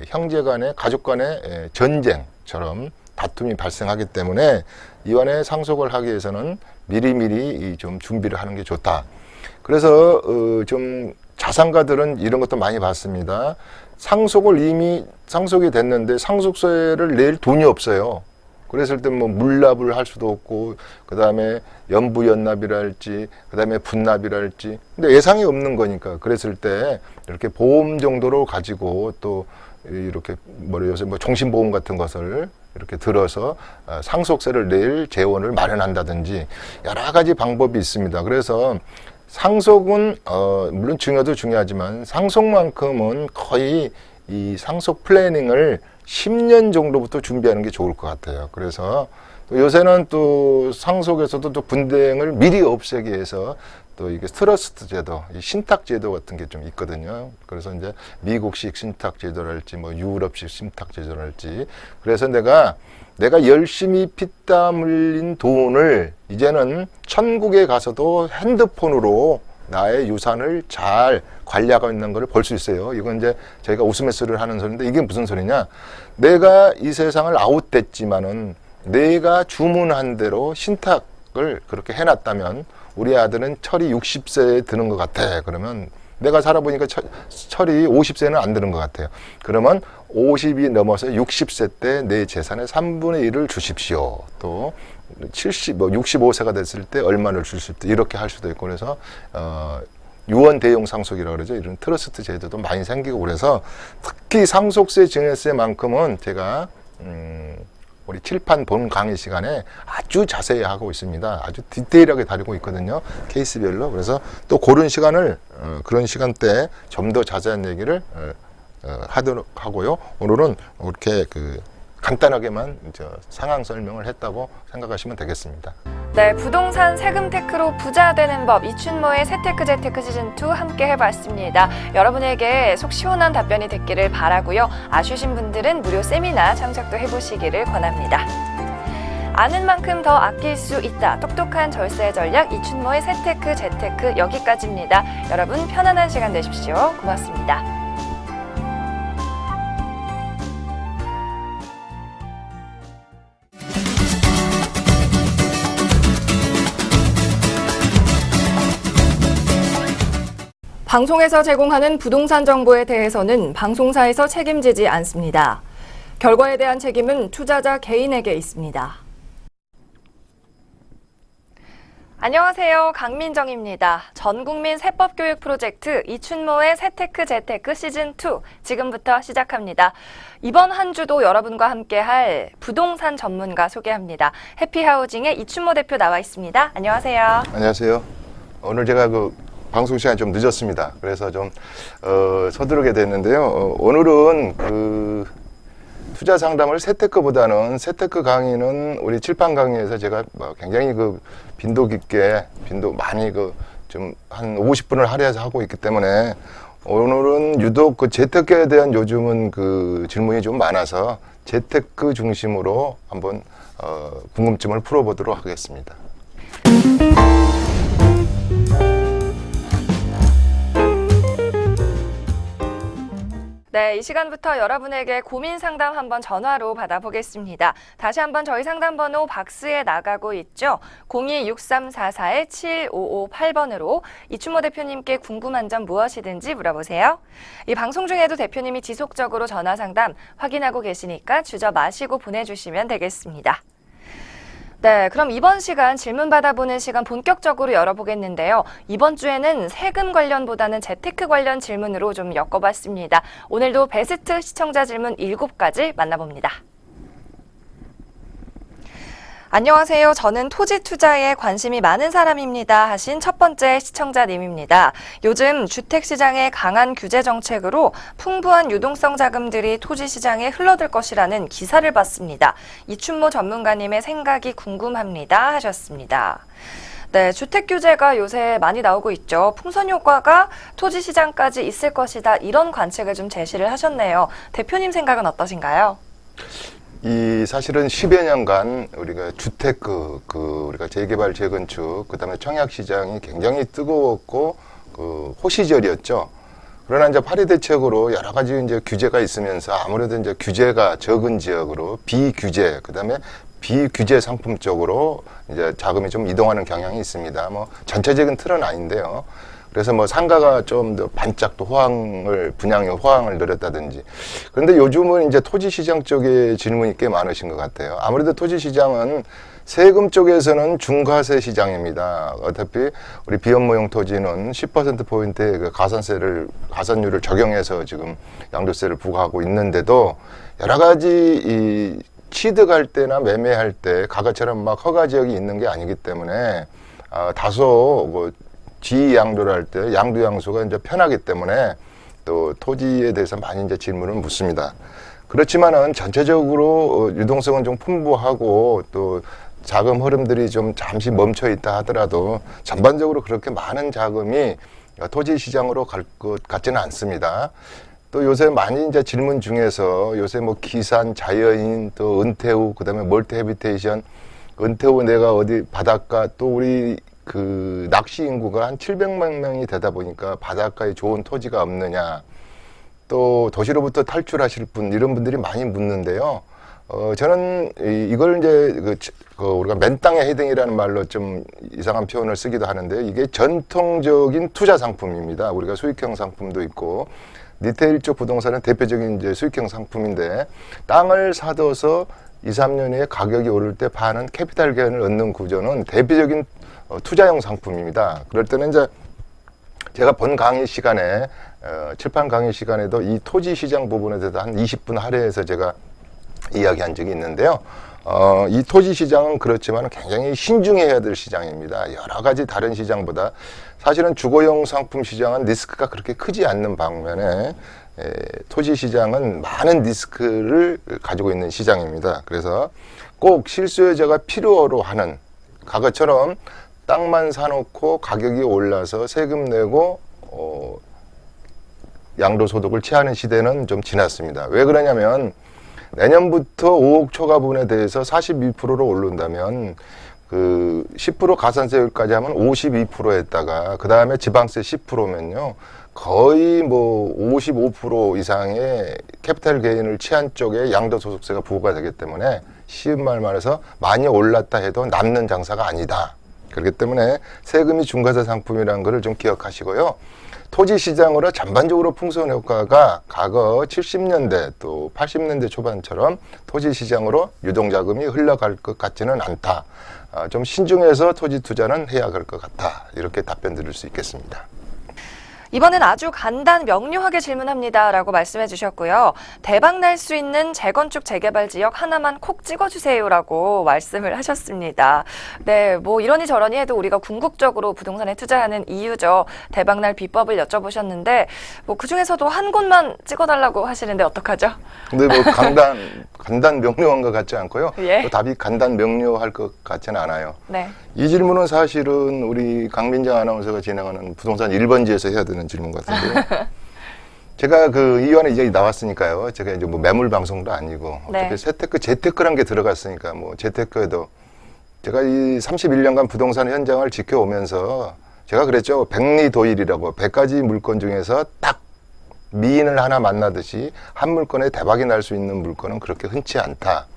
형제 간의 가족 간의 전쟁처럼 다툼이 발생하기 때문에 이완의 상속을 하기 위해서는 미리미리 좀 준비를 하는 게 좋다. 그래서 좀 자산가들은 이런 것도 많이 봤습니다. 상속을 이미 상속이 됐는데 상속세를 낼 돈이 없어요. 그랬을 때 뭐 물납을 할 수도 없고, 그 다음에 연부연납이랄지, 그 다음에 분납이랄지. 근데 예상이 없는 거니까. 그랬을 때 이렇게 보험 정도로 가지고 또 이렇게 요새 뭐 종신보험 같은 것을 이렇게 들어서 상속세를 낼 재원을 마련한다든지 여러 가지 방법이 있습니다. 그래서 상속은 물론 중요도 중요하지만 상속만큼은 거의 이 상속 플래닝을 10년 정도부터 준비하는 게 좋을 것 같아요. 그래서 또 요새는 또 상속에서도 또 분쟁을 미리 없애기 위해서 또 이게 트러스트 제도, 이 신탁 제도 같은 게 좀 있거든요. 그래서 이제 미국식 신탁 제도랄지 뭐 유럽식 신탁 제도랄지. 그래서 내가 열심히 피땀 흘린 돈을 이제는 천국에 가서도 핸드폰으로 나의 유산을 잘 관리하고 있는 걸 볼 수 있어요. 이건 이제 저희가 웃으면서를 하는 소리인데 이게 무슨 소리냐? 내가 이 세상을 아웃됐지만은 내가 주문한 대로 신탁을 그렇게 해놨다면 우리 아들은 철이 60세에 드는 것 같아. 그러면 내가 살아보니까 철이 50세는 안 드는 것 같아요. 그러면 50이 넘어서 60세 때 내 재산의 3분의 1을 주십시오. 또 65세가 됐을 때 얼마를 줄 수 있다. 이렇게 할 수도 있고 그래서 유언 대용 상속이라고 그러죠. 이런 트러스트 제도도 많이 생기고 그래서 특히 상속세, 증여세만큼은 제가 우리 칠판 본 강의 시간에 아주 자세히 하고 있습니다. 아주 디테일하게 다루고 있거든요. 케이스별로. 그래서 또 그런 시간을 그런 시간대에 좀 더 자세한 얘기를 하도록 하고요. 오늘은 이렇게 간단하게만 상황 설명을 했다고 생각하시면 되겠습니다. 네, 부동산 세금 테크로 부자 되는 법 이춘모의 세테크 재테크 시즌2 함께 해봤습니다. 여러분에게 속 시원한 답변이 됐기를 바라고요. 아쉬우신 분들은 무료 세미나 참석도 해보시기를 권합니다. 아는 만큼 더 아낄 수 있다. 똑똑한 절세 전략 이춘모의 세테크 재테크 여기까지입니다. 여러분 편안한 시간 되십시오. 고맙습니다. 방송에서 제공하는 부동산 정보에 대해서는 방송사에서 책임지지 않습니다. 결과에 대한 책임은 투자자 개인에게 있습니다. 안녕하세요. 강민정입니다. 전국민 세법교육 프로젝트 이춘모의 세테크 재테크 시즌2 지금부터 시작합니다. 이번 한 주도 여러분과 함께할 부동산 전문가 소개합니다. 해피하우징의 이춘모 대표 나와 있습니다. 안녕하세요. 안녕하세요. 오늘 제가 방송 시간이 좀 늦었습니다. 그래서 좀 서두르게 됐는데요. 오늘은 투자 상담을 세테크보다는 세테크 강의는 우리 칠판 강의에서 제가 굉장히 빈도 많이 좀 한 50분을 할애해서 하고 있기 때문에 오늘은 유독 재테크에 대한 요즘은 질문이 좀 많아서 재테크 중심으로 한번 궁금증을 풀어보도록 하겠습니다. 네, 이 시간부터 여러분에게 고민 상담 한번 전화로 받아보겠습니다. 다시 한번 저희 상담번호 박스에 나가고 있죠. 02-6344-7558번으로 이춘모 대표님께 궁금한 점 무엇이든지 물어보세요. 이 방송 중에도 대표님이 지속적으로 전화 상담 확인하고 계시니까 주저 마시고 보내주시면 되겠습니다. 네, 그럼 이번 시간 질문 받아보는 시간 본격적으로 열어보겠는데요. 이번 주에는 세금 관련보다는 재테크 관련 질문으로 좀 엮어봤습니다. 오늘도 베스트 시청자 질문 7가지 만나봅니다. 안녕하세요. 저는 토지 투자에 관심이 많은 사람입니다. 하신 첫 번째 시청자님입니다. 요즘 주택시장의 강한 규제 정책으로 풍부한 유동성 자금들이 토지 시장에 흘러들 것이라는 기사를 봤습니다. 이춘모 전문가님의 생각이 궁금합니다. 하셨습니다. 네, 주택 규제가 요새 많이 나오고 있죠. 풍선 효과가 토지 시장까지 있을 것이다. 이런 관측을 좀 제시를 하셨네요. 대표님 생각은 어떠신가요? 사실은 10여 년간 우리가 주택 우리가 재개발 재건축 그다음에 청약 시장이 굉장히 뜨거웠고 호시절이었죠. 그러나 이제 파리 대책으로 여러 가지 이제 규제가 있으면서 아무래도 이제 규제가 적은 지역으로 비규제 그다음에 비규제 상품 쪽으로 이제 자금이 좀 이동하는 경향이 있습니다. 전체적인 틀은 아닌데요. 그래서 상가가 좀 더 반짝 또 분양의 호황을 누렸다든지. 그런데 요즘은 이제 토지 시장 쪽에 질문이 꽤 많으신 것 같아요. 아무래도 토지 시장은 세금 쪽에서는 중과세 시장입니다. 어차피 우리 비업무용 토지는 10%포인트의 가산율을 적용해서 지금 양도세를 부과하고 있는데도 여러 가지 취득할 때나 매매할 때 가가처럼 막 허가 지역이 있는 게 아니기 때문에 다소 지양도를 할 때 양도양수가 이제 편하기 때문에 또 토지에 대해서 많이 이제 질문을 묻습니다. 그렇지만은 전체적으로 유동성은 좀 풍부하고 또 자금 흐름들이 좀 잠시 멈춰 있다 하더라도 전반적으로 그렇게 많은 자금이 토지 시장으로 갈 것 같지는 않습니다. 또 요새 많이 이제 질문 중에서 요새 기산, 자연인, 또 은퇴 후, 그다음에 멀티 해비테이션, 은퇴 후 내가 어디 바닷가 또 우리 낚시 인구가 한 700만 명이 되다 보니까 바닷가에 좋은 토지가 없느냐, 또 도시로부터 탈출하실 분, 이런 분들이 많이 묻는데요. 저는 이걸 이제 우리가 맨 땅의 헤딩이라는 말로 좀 이상한 표현을 쓰기도 하는데, 이게 전통적인 투자 상품입니다. 우리가 수익형 상품도 있고, 리테일 쪽 부동산은 대표적인 이제 수익형 상품인데, 땅을 사둬서 2, 3년 후에 가격이 오를 때 파는 캐피탈 게인을 얻는 구조는 대표적인 투자용 상품입니다. 그럴 때는 이제 제가 본 강의 시간에 칠판 강의 시간에도 이 토지 시장 부분에 대해서 한 20분 할애해서 제가 이야기한 적이 있는데요. 이 토지 시장은 그렇지만 굉장히 신중해야 될 시장입니다. 여러 가지 다른 시장보다 사실은 주거용 상품 시장은 리스크가 그렇게 크지 않는 반면에 토지 시장은 많은 리스크를 가지고 있는 시장입니다. 그래서 꼭 실수요자가 필요로 하는, 과거처럼 땅만 사놓고 가격이 올라서 세금 내고 양도소득을 취하는 시대는 좀 지났습니다. 왜 그러냐면 내년부터 5억 초과분에 대해서 42%로 오른다면 10% 가산세율까지 하면 52%에다가 그 다음에 지방세 10%면요 거의 55% 이상의 캐피탈 게인을 취한 쪽에 양도소득세가 부과가 되기 때문에 쉬운 말 말해서 많이 올랐다 해도 남는 장사가 아니다. 그렇기 때문에 세금이 중과세 상품이라는 것을 좀 기억하시고요. 토지 시장으로 전반적으로 풍선 효과가 과거 70년대 또 80년대 초반처럼 토지 시장으로 유동자금이 흘러갈 것 같지는 않다. 좀 신중해서 토지 투자는 해야 할 것 같다. 이렇게 답변 드릴 수 있겠습니다. 이번엔 아주 간단 명료하게 질문합니다 라고 말씀해 주셨고요. 대박 날 수 있는 재건축 재개발 지역 하나만 콕 찍어주세요라고 말씀을 하셨습니다. 네, 뭐 이러니 저러니 해도 우리가 궁극적으로 부동산에 투자하는 이유죠. 대박 날 비법을 여쭤보셨는데 뭐 그중에서도 한 곳만 찍어달라고 하시는데 어떡하죠? 근데 뭐 간단 명료한 것 같지 않고요. 예. 또 답이 간단 명료할 것 같지는 않아요. 네. 이 질문은 사실은 우리 강민정 아나운서가 진행하는 부동산 1번지에서 해야 되는 질문 같은데요. 제가 그 이완에 이제 나왔으니까요. 제가 이제 뭐 매물 방송도 아니고 네. 어차피 재테크, 재테크란 게 들어갔으니까 뭐 재테크에도 제가 이 31년간 부동산 현장을 지켜오면서 제가 그랬죠. 백리도일이라고 100가지 물건 중에서 딱 미인을 하나 만나듯이 한 물건에 대박이 날 수 있는 물건은 그렇게 흔치 않다.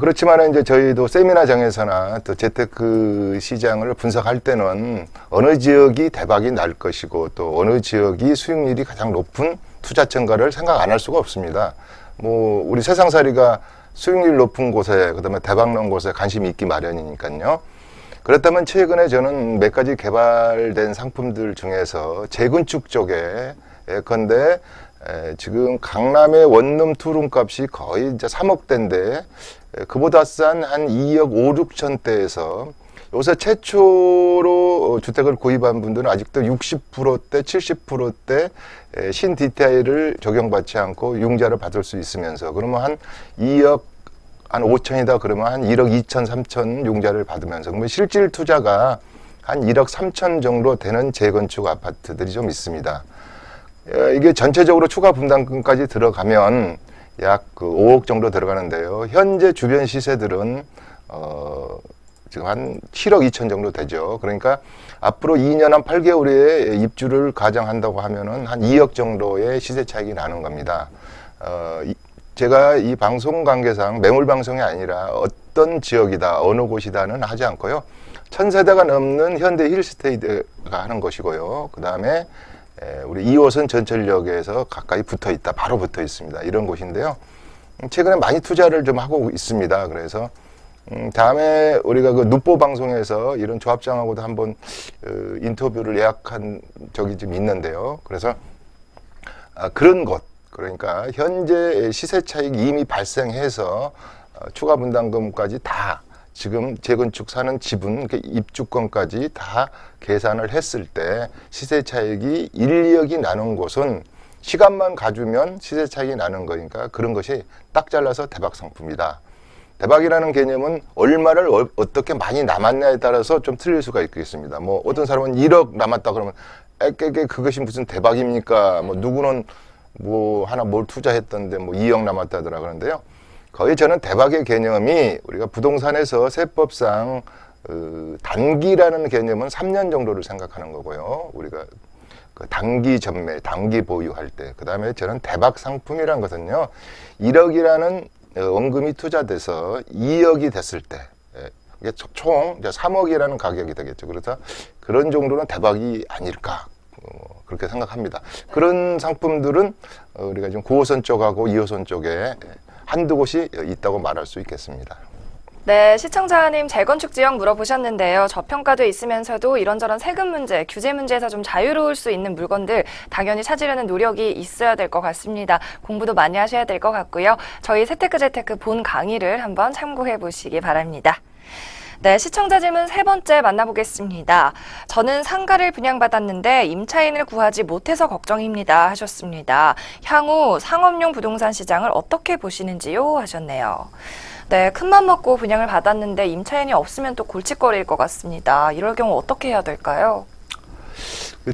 그렇지만 이제 저희도 세미나장에서나 또 재테크 시장을 분석할 때는 어느 지역이 대박이 날 것이고 또 어느 지역이 수익률이 가장 높은 투자처인가를 생각 안 할 수가 없습니다. 뭐 우리 세상살이가 수익률 높은 곳에 그다음에 대박 난 곳에 관심이 있기 마련이니까요. 그렇다면 최근에 저는 몇 가지 개발된 상품들 중에서 재건축 쪽에 예컨대 지금 강남의 원룸 투룸 값이 거의 이제 3억대인데 그보다 싼 한 2억 5, 6천대에서 요새 최초로 주택을 구입한 분들은 아직도 60%대, 70%대 신DTI를 적용받지 않고 융자를 받을 수 있으면서 그러면 한 2억 한 5천이다 그러면 한 1억 2천, 3천 융자를 받으면서 그러면 실질 투자가 한 1억 3천 정도 되는 재건축 아파트들이 좀 있습니다. 이게 전체적으로 추가 분담금까지 들어가면 약 그 5억 정도 들어가는데요. 현재 주변 시세들은 지금 한 7억 2천 정도 되죠. 그러니까 앞으로 2년 한 8개월에 입주를 가정한다고 하면은 한 2억 정도의 시세 차익이 나는 겁니다. 제가 이 방송 관계상 매물 방송이 아니라 어떤 지역이다, 어느 곳이다는 하지 않고요. 1000세대가 넘는 현대 힐스테이트가 하는 것이고요. 그 다음에 우리 2호선 전철역에서 가까이 붙어 있다, 바로 붙어 있습니다. 이런 곳인데요. 최근에 많이 투자를 좀 하고 있습니다. 그래서 다음에 우리가 그 누포 방송에서 이런 조합장하고도 한번 인터뷰를 예약한 적이 좀 있는데요. 그래서 그런 곳, 그러니까 현재 시세 차익이 이미 발생해서 추가 분담금까지 다 지금 재건축 사는 지분, 입주권까지 다 계산을 했을 때 시세 차익이 1, 2억이 나는 곳은 시간만 가주면 시세 차익이 나는 거니까 그런 것이 딱 잘라서 대박 상품이다. 대박이라는 개념은 얼마를 어떻게 많이 남았냐에 따라서 좀 틀릴 수가 있겠습니다. 뭐 어떤 사람은 1억 남았다 그러면 그것이 무슨 대박입니까? 뭐 누구는 뭐 하나 뭘 투자했던데 뭐 2억 남았다더라 그러는데요. 거의 저는 대박의 개념이 우리가 부동산에서 세법상 단기라는 개념은 3년 정도를 생각하는 거고요. 우리가 그 단기 전매, 단기 보유할 때. 그 다음에 저는 대박 상품이라는 것은요. 1억이라는 원금이 투자돼서 2억이 됐을 때. 이게 총 3억이라는 가격이 되겠죠. 그래서 그런 정도는 대박이 아닐까. 그렇게 생각합니다. 그런 상품들은 우리가 지금 9호선 쪽하고 2호선 쪽에 한두 곳이 있다고 말할 수 있겠습니다. 네, 시청자님 재건축 지역 물어보셨는데요. 저평가도 있으면서도 이런저런 세금 문제, 규제 문제에서 좀 자유로울 수 있는 물건들 당연히 찾으려는 노력이 있어야 될 것 같습니다. 공부도 많이 하셔야 될 것 같고요. 저희 세테크 재테크 본 강의를 한번 참고해 보시기 바랍니다. 네, 시청자 질문 세 번째 만나보겠습니다. 저는 상가를 분양받았는데 임차인을 구하지 못해서 걱정입니다 하셨습니다. 향후 상업용 부동산 시장을 어떻게 보시는지요 하셨네요. 네, 큰맘 먹고 분양을 받았는데 임차인이 없으면 또 골칫거리일 것 같습니다. 이럴 경우 어떻게 해야 될까요?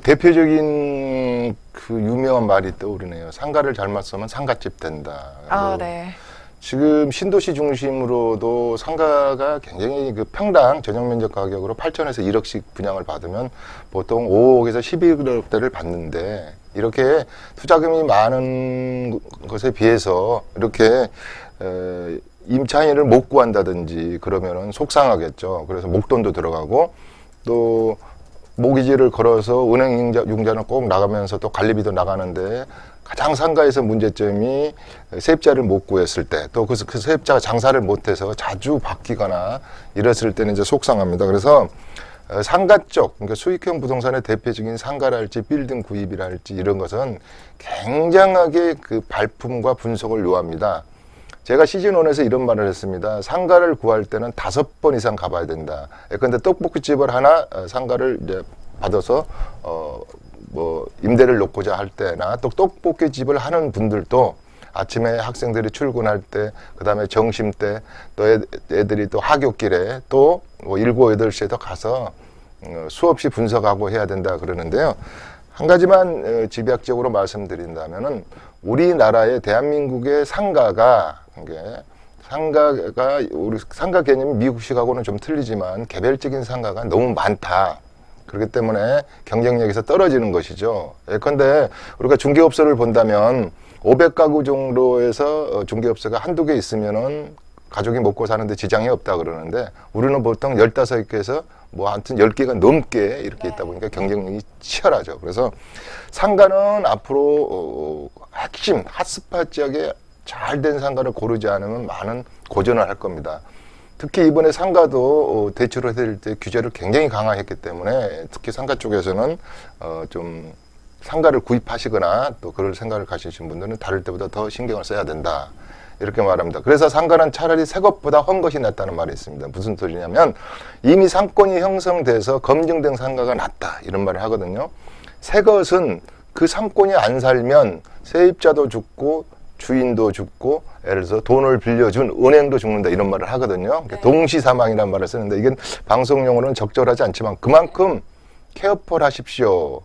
대표적인 그 유명한 말이 떠오르네요. 상가를 잘못 쓰면 상가집 된다. 아, 네. 지금 신도시 중심으로도 상가가 굉장히 그 평당 전용 면적 가격으로 8천에서 1억씩 분양을 받으면 보통 5억에서 11억대를 받는데 이렇게 투자금이 많은 것에 비해서 이렇게 임차인을 못 구한다든지 그러면은 속상하겠죠. 그래서 목돈도 들어가고 또 모기지를 걸어서 은행 융자는 꼭 나가면서 또 관리비도 나가는데 가장 상가에서 문제점이 세입자를 못 구했을 때 또 그 세입자가 장사를 못해서 자주 바뀌거나 이랬을 때는 이제 속상합니다. 그래서 상가 쪽, 그러니까 수익형 부동산의 대표적인 상가랄지 빌딩 구입이랄지 이런 것은 굉장하게 그 발품과 분석을 요합니다. 제가 시즌1에서 이런 말을 했습니다. 상가를 구할 때는 5번 이상 가봐야 된다. 근데 떡볶이집을 하나 상가를 이제 받아서 뭐 임대를 놓고자 할 때나 또 떡볶이집을 하는 분들도 아침에 학생들이 출근할 때, 그 다음에 점심 때, 또 애들이 또 하굣길에 또 뭐 7, 8시에도 가서 수없이 분석하고 해야 된다 그러는데요. 한 가지만 집약적으로 말씀드린다면은 우리나라의 대한민국의 상가가 우리 상가 개념이 미국식하고는 좀 틀리지만 개별적인 상가가 너무 많다. 그렇기 때문에 경쟁력에서 떨어지는 것이죠. 예컨대 우리가 중개업소를 본다면 500가구 정도에서 중개업소가 한두 개 있으면은 가족이 먹고 사는데 지장이 없다 그러는데 우리는 보통 15개에서 뭐 아무튼 10개가 넘게 이렇게 있다 보니까 경쟁력이 치열하죠. 그래서 상가는 앞으로 핵심 핫스팟 지역에 잘 된 상가를 고르지 않으면 많은 고전을 할 겁니다. 특히 이번에 상가도 대출을 해드릴 때 규제를 굉장히 강화했기 때문에 특히 상가 쪽에서는 좀 상가를 구입하시거나 또 그럴 생각을 가지신 분들은 다를 때보다 더 신경을 써야 된다. 이렇게 말합니다. 그래서 상가는 차라리 새 것보다 헌 것이 낫다는 말이 있습니다. 무슨 소리냐면 이미 상권이 형성돼서 검증된 상가가 낫다. 이런 말을 하거든요. 새 것은 그 상권이 안 살면 세입자도 죽고 주인도 죽고 예를 들어서 돈을 빌려준 은행도 죽는다 이런 말을 하거든요. 네. 동시사망이라는 말을 쓰는데 이건 방송용어로는 적절하지 않지만 그만큼 케어풀 하십시오.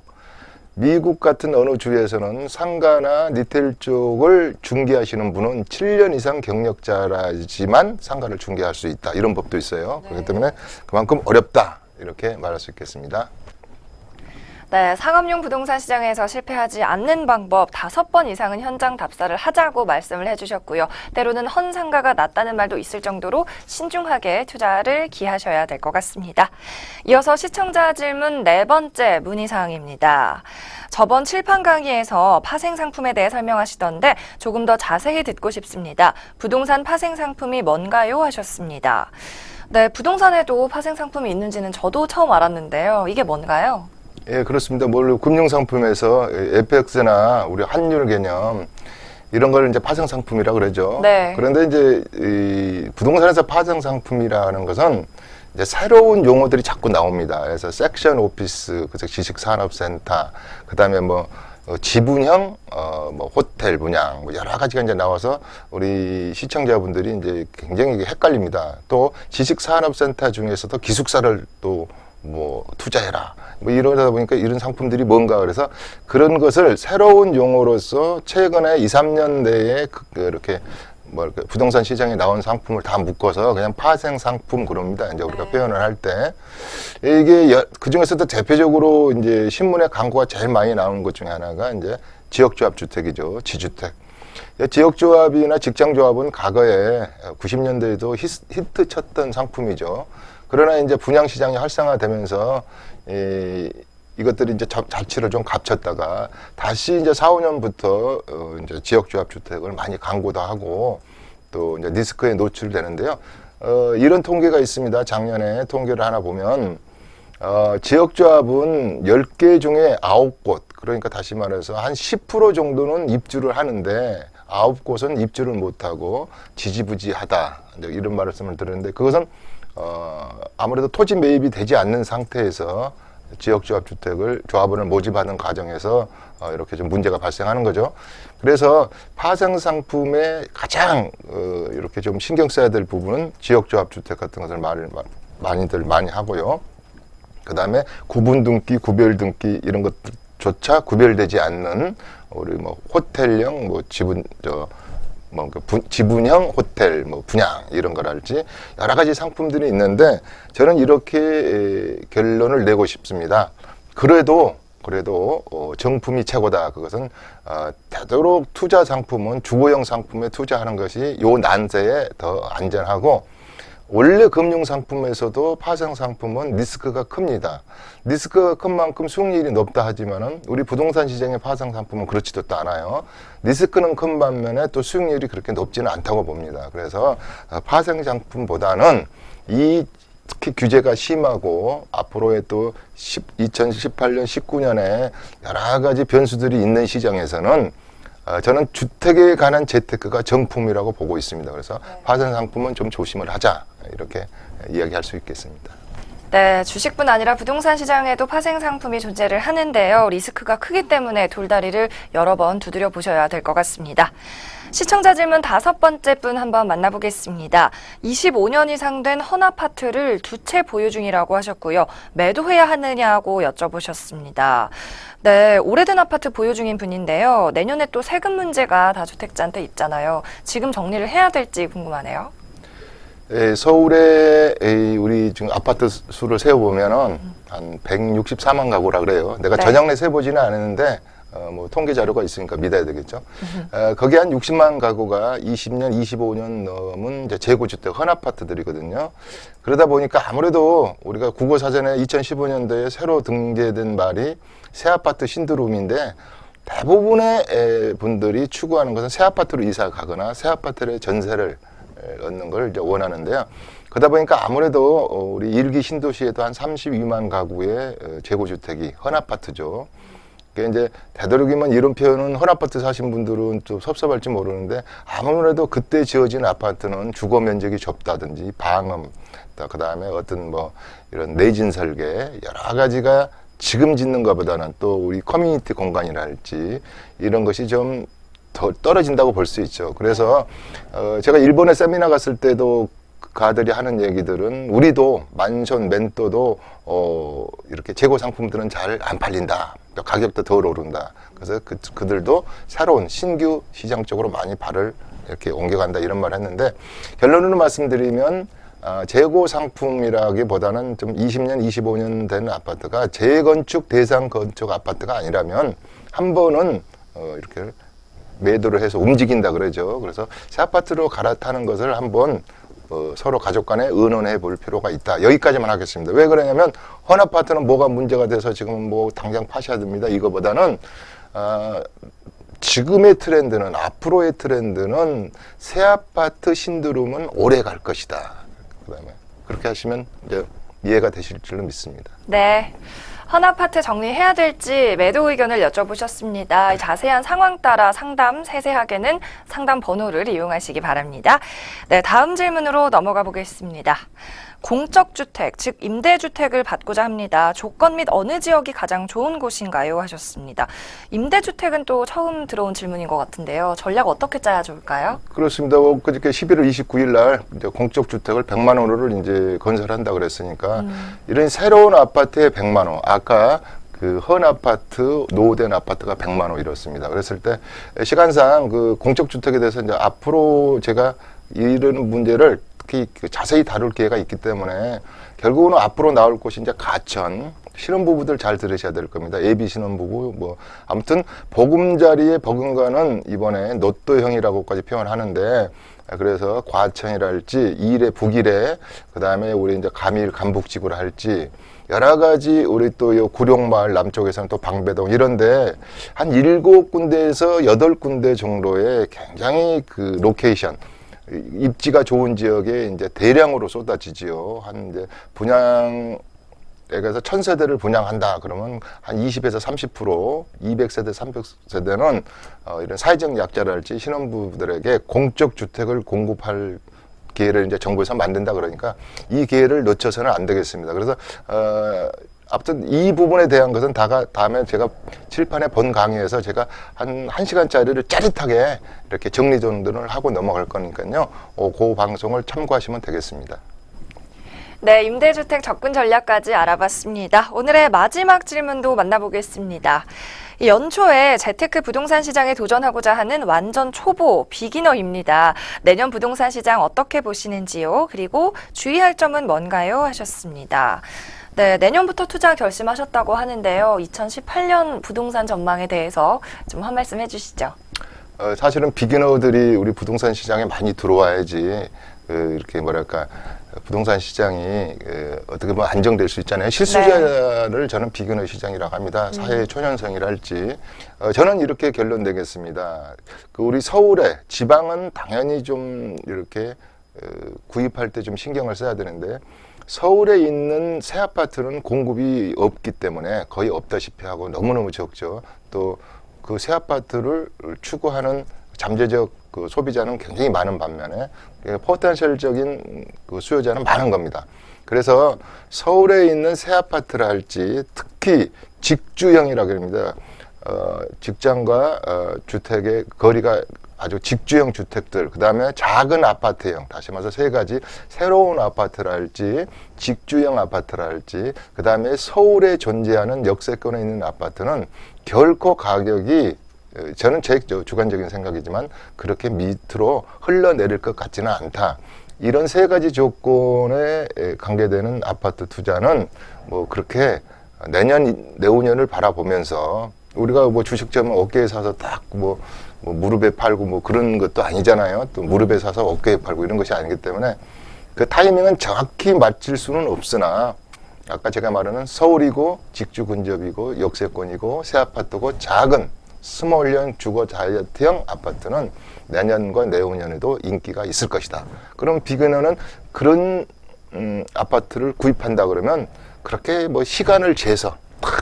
미국 같은 어느 주에서는 상가나 리테일 쪽을 중개하시는 분은 7년 이상 경력자라지만 상가를 중개할 수 있다. 이런 법도 있어요. 네. 그렇기 때문에 그만큼 어렵다. 이렇게 말할 수 있겠습니다. 네, 상업용 부동산 시장에서 실패하지 않는 방법 5번 이상은 현장 답사를 하자고 말씀을 해주셨고요. 때로는 헌 상가가 낫다는 말도 있을 정도로 신중하게 투자를 기하셔야 될 것 같습니다. 이어서 시청자 질문 4번째 문의사항입니다. 저번 칠판 강의에서 파생 상품에 대해 설명하시던데 조금 더 자세히 듣고 싶습니다. 부동산 파생 상품이 뭔가요? 하셨습니다. 네, 부동산에도 파생 상품이 있는지는 저도 처음 알았는데요. 이게 뭔가요? 예, 그렇습니다. 금융상품에서 FX나 우리 환율 개념 이런 걸 이제 파생 상품이라 그러죠. 네. 그런데 이제 이 부동산에서 파생 상품이라는 것은 이제 새로운 용어들이 자꾸 나옵니다. 그래서 섹션 오피스, 그래서 지식산업센터, 그다음에 뭐 지분형 뭐 호텔 분양 뭐 여러 가지가 이제 나와서 우리 시청자분들이 이제 굉장히 헷갈립니다. 또 지식산업센터 중에서도 기숙사를 또 뭐 투자해라 뭐 이러다 보니까 이런 상품들이 뭔가 그래서 그런 것을 새로운 용어로서 최근에 2, 3년 내에 이렇게 뭐 이렇게 부동산 시장에 나온 상품을 다 묶어서 그냥 파생 상품 그럽니다. 이제 우리가 표현을 할 때 이게 그 중에서도 대표적으로 이제 신문에 광고가 제일 많이 나오는 것 중에 하나가 이제 지역조합 주택이죠. 지주택. 지역조합이나 직장조합은 과거에 90년대에도 히트 쳤던 상품이죠. 그러나 이제 분양시장이 활성화되면서 이것들이 이제 자취를 좀 값쳤다가 다시 이제 4, 5년부터 이제 지역조합 주택을 많이 광고도 하고 또 이제 리스크에 노출되는데요. 이런 통계가 있습니다. 작년에 통계를 하나 보면 지역조합은 10개 중에 9곳, 그러니까 다시 말해서 한 10% 정도는 입주를 하는데 9곳은 입주를 못하고 지지부지하다. 이런 말씀을 드렸는데 그것은 아무래도 토지 매입이 되지 않는 상태에서 지역조합 주택을 조합원을 모집하는 과정에서 이렇게 좀 문제가 발생하는 거죠. 그래서 파생 상품에 가장 이렇게 좀 신경 써야 될 부분은 지역조합 주택 같은 것을 많이들 많이 하고요. 그 다음에 구분 등기, 구별 등기 이런 것조차 구별되지 않는 우리 뭐 호텔형 뭐 지분형 호텔, 뭐 분양 이런 거랄지 여러 가지 상품들이 있는데 저는 이렇게 결론을 내고 싶습니다. 그래도 그래도 정품이 최고다. 그것은 되도록 투자 상품은 주거용 상품에 투자하는 것이 요 난세에 더 안전하고, 원래 금융 상품에서도 파생 상품은 리스크가 큽니다. 리스크가 큰 만큼 수익률이 높다 하지만은 우리 부동산 시장의 파생 상품은 그렇지도 또 않아요. 리스크는 큰 반면에 또 수익률이 그렇게 높지는 않다고 봅니다. 그래서 파생 상품보다는 특히 규제가 심하고 앞으로의 또 2018년, 19년에 여러 가지 변수들이 있는 시장에서는 저는 주택에 관한 재테크가 정품이라고 보고 있습니다. 그래서 파생 상품은 좀 조심을 하자, 이렇게 이야기할 수 있겠습니다. 네, 주식뿐 아니라 부동산 시장에도 파생 상품이 존재를 하는데요. 리스크가 크기 때문에 돌다리를 여러 번 두드려 보셔야 될 것 같습니다. 시청자 질문 5번째 분 한번 만나보겠습니다. 25년 이상 된 헌아파트를 두 채 보유 중이라고 하셨고요. 매도해야 하느냐고 여쭤보셨습니다. 네, 오래된 아파트 보유 중인 분인데요. 내년에 또 세금 문제가 다주택자한테 있잖아요. 지금 정리를 해야 될지 궁금하네요. 서울에 우리 지금 아파트 수를 세어보면은 한 164만 가구라 그래요. 내가 네. 전형내 세보지는 않았는데 뭐 통계 자료가 있으니까 믿어야 되겠죠. 거기 한 60만 가구가 20년, 25년 넘은 이제 재고주택 헌아파트들이거든요. 그러다 보니까 아무래도 우리가 국어사전에 2015년도에 새로 등재된 말이 새아파트 신드롬인데, 대부분의 분들이 추구하는 것은 새아파트로 이사 가거나 새아파트의 전세를 얻는 걸 이제 원하는데요. 그러다 보니까 아무래도 우리 일기 신도시에도 한 32만 가구의 재고주택이 헌아파트죠. 그게 이제 되도록이면 이런 표현은 헌아파트 사신 분들은 좀 섭섭할지 모르는데, 아무래도 그때 지어진 아파트는 주거 면적이 좁다든지 방음, 그 다음에 어떤 뭐 이런 내진 설계 여러 가지가 지금 짓는 것보다는 또 우리 커뮤니티 공간이랄지 이런 것이 좀 더 떨어진다고 볼 수 있죠. 그래서 제가 일본에 세미나 갔을 때도 가들이 하는 얘기들은, 우리도 만션, 멘토도 이렇게 재고 상품들은 잘 안 팔린다. 가격도 덜 오른다. 그래서 그들도 새로운 신규 시장 쪽으로 많이 발을 이렇게 옮겨간다, 이런 말을 했는데, 결론으로 말씀드리면 재고 상품이라기보다는 좀 20년, 25년 된 아파트가 재건축 대상 건축 아파트가 아니라면 한 번은 이렇게 매도를 해서 움직인다 그러죠. 그래서 새 아파트로 갈아타는 것을 한번 서로 가족 간에 의논해 볼 필요가 있다. 여기까지만 하겠습니다. 왜 그러냐면, 헌아파트는 뭐가 문제가 돼서 지금 뭐 당장 파셔야 됩니다, 이거보다는 지금의 트렌드는, 앞으로의 트렌드는 새 아파트 신드롬은 오래 갈 것이다. 그다음에 그렇게 하시면 이제 이해가 되실 줄로 믿습니다. 네. 헌아파트 정리해야 될지 매도 의견을 여쭤보셨습니다. 자세한 상황 따라 상담, 세세하게는 상담 번호를 이용하시기 바랍니다. 네, 다음 질문으로 넘어가 보겠습니다. 공적주택, 즉 임대주택을 받고자 합니다. 조건 및 어느 지역이 가장 좋은 곳인가요? 하셨습니다. 임대주택은 또 처음 들어온 질문인 것 같은데요. 전략 어떻게 짜야 좋을까요? 그렇습니다. 그저께 11월 29일 날 이제 공적주택을 100만 원으로 이제 건설한다 그랬으니까 이런 새로운 아파트에 100만 원. 아까 그 헌아파트, 노후된 아파트가 100만 원 이렇습니다. 그랬을 때 시간상 그 공적주택에 대해서 이제 앞으로 제가 이런 문제를 특히 자세히 다룰 기회가 있기 때문에, 결국은 앞으로 나올 곳이 이제 가천, 신혼부부들 잘 들으셔야 될 겁니다. 예비 신혼부부, 뭐 아무튼 보금자리에 버금가는 이번에 노또형이라고까지 표현하는데, 그래서 과천이랄지 이래 북이래, 그 다음에 우리 이제 감일 감북지구라 할지 여러 가지, 우리 또 요 구룡마을 남쪽에서는 또 방배동 이런데 한 7군데에서 8군데 정도의 굉장히 그 로케이션, 입지가 좋은 지역에 이제 대량으로 쏟아지지요. 한 이제 분양액에서 1000세대를 분양한다 그러면 한 20에서 30%, 200세대, 300세대는 이런 사회적 약자랄지 신혼부부들에게 공적 주택을 공급할 기회를 이제 정부에서 만든다 그러니까 이 기회를 놓쳐서는 안 되겠습니다. 그래서 아무튼 이 부분에 대한 것은 다음에 제가 칠판에 본 강의에서 제가 한 1시간짜리를 짜릿하게 이렇게 정리정돈을 하고 넘어갈 거니까요. 그 방송을 참고하시면 되겠습니다. 네, 임대주택 접근 전략까지 알아봤습니다. 오늘의 마지막 질문도 만나보겠습니다. 연초에 재테크 부동산 시장에 도전하고자 하는 완전 초보 비기너입니다. 내년 부동산 시장 어떻게 보시는지요? 그리고 주의할 점은 뭔가요? 하셨습니다. 네, 내년부터 투자 결심하셨다고 하는데요. 2018년 부동산 전망에 대해서 좀 한 말씀 해주시죠. 사실은 비기너들이 우리 부동산 시장에 많이 들어와야지 이렇게 뭐랄까 부동산 시장이 어떻게 보면 안정될 수 있잖아요. 실수자를 저는 비기너 시장이라고 합니다. 사회 초년생이랄지. 저는 이렇게 결론 내겠습니다. 우리 서울에 지방은 당연히 좀 이렇게 구입할 때 좀 신경을 써야 되는데 서울에 있는 새 아파트는 공급이 없기 때문에 거의 없다시피 하고 너무너무 적죠. 또 그 새 아파트를 추구하는 잠재적 그 소비자는 굉장히 많은 반면에 포텐셜적인 그 수요자는 많은 겁니다. 그래서 서울에 있는 새 아파트라 할지 특히 직주형이라고 합니다. 직장과 주택의 거리가 아주 직주형 주택들, 그 다음에 작은 아파트형, 다시 말해서 세 가지 새로운 아파트라 할지 직주형 아파트라 할지 그 다음에 서울에 존재하는 역세권에 있는 아파트는 결코 가격이 저는 제 주관적인 생각이지만 그렇게 밑으로 흘러내릴 것 같지는 않다. 이런 세 가지 조건에 관계되는 아파트 투자는 뭐 그렇게 내후년을 바라보면서 우리가 뭐 주식점은 어깨에 사서 딱 뭐 무릎에 팔고 뭐 그런 것도 아니잖아요. 또 무릎에 사서 어깨에 팔고 이런 것이 아니기 때문에 그 타이밍은 정확히 맞출 수는 없으나 아까 제가 말하는 서울이고 직주 근접이고 역세권이고 새 아파트고 작은 스몰형 주거 다이어트형 아파트는 내년과 내후년에도 인기가 있을 것이다. 그럼 비기너는 그런 아파트를 구입한다 그러면 그렇게 뭐 시간을 재서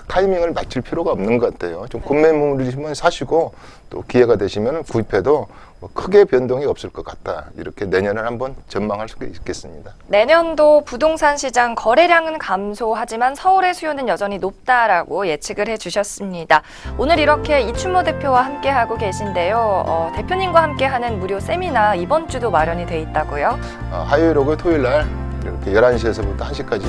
타이밍을 맞출 필요가 없는 것 같아요. 좀 급매물이시면 사시고 또 기회가 되시면 구입해도 뭐 크게 변동이 없을 것 같다. 이렇게 내년을 한번 전망할 수 있겠습니다. 내년도 부동산 시장 거래량은 감소하지만 서울의 수요는 여전히 높다라고 예측을 해주셨습니다. 오늘 이렇게 이춘모 대표와 함께하고 계신데요. 대표님과 함께하는 무료 세미나 이번 주도 마련이 돼 있다고요? 화요일하고 토요일 날 이렇게 11시에서부터 1시까지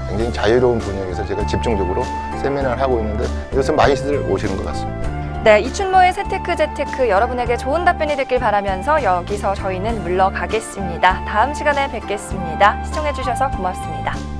굉장히 자유로운 분위기에서 제가 집중적으로 세미나를 하고 있는데 요새 많이들 오시는 것 같습니다. 네, 이춘모의 세테크 재테크 여러분에게 좋은 답변이 됐길 바라면서 여기서 저희는 물러가겠습니다. 다음 시간에 뵙겠습니다. 시청해주셔서 고맙습니다.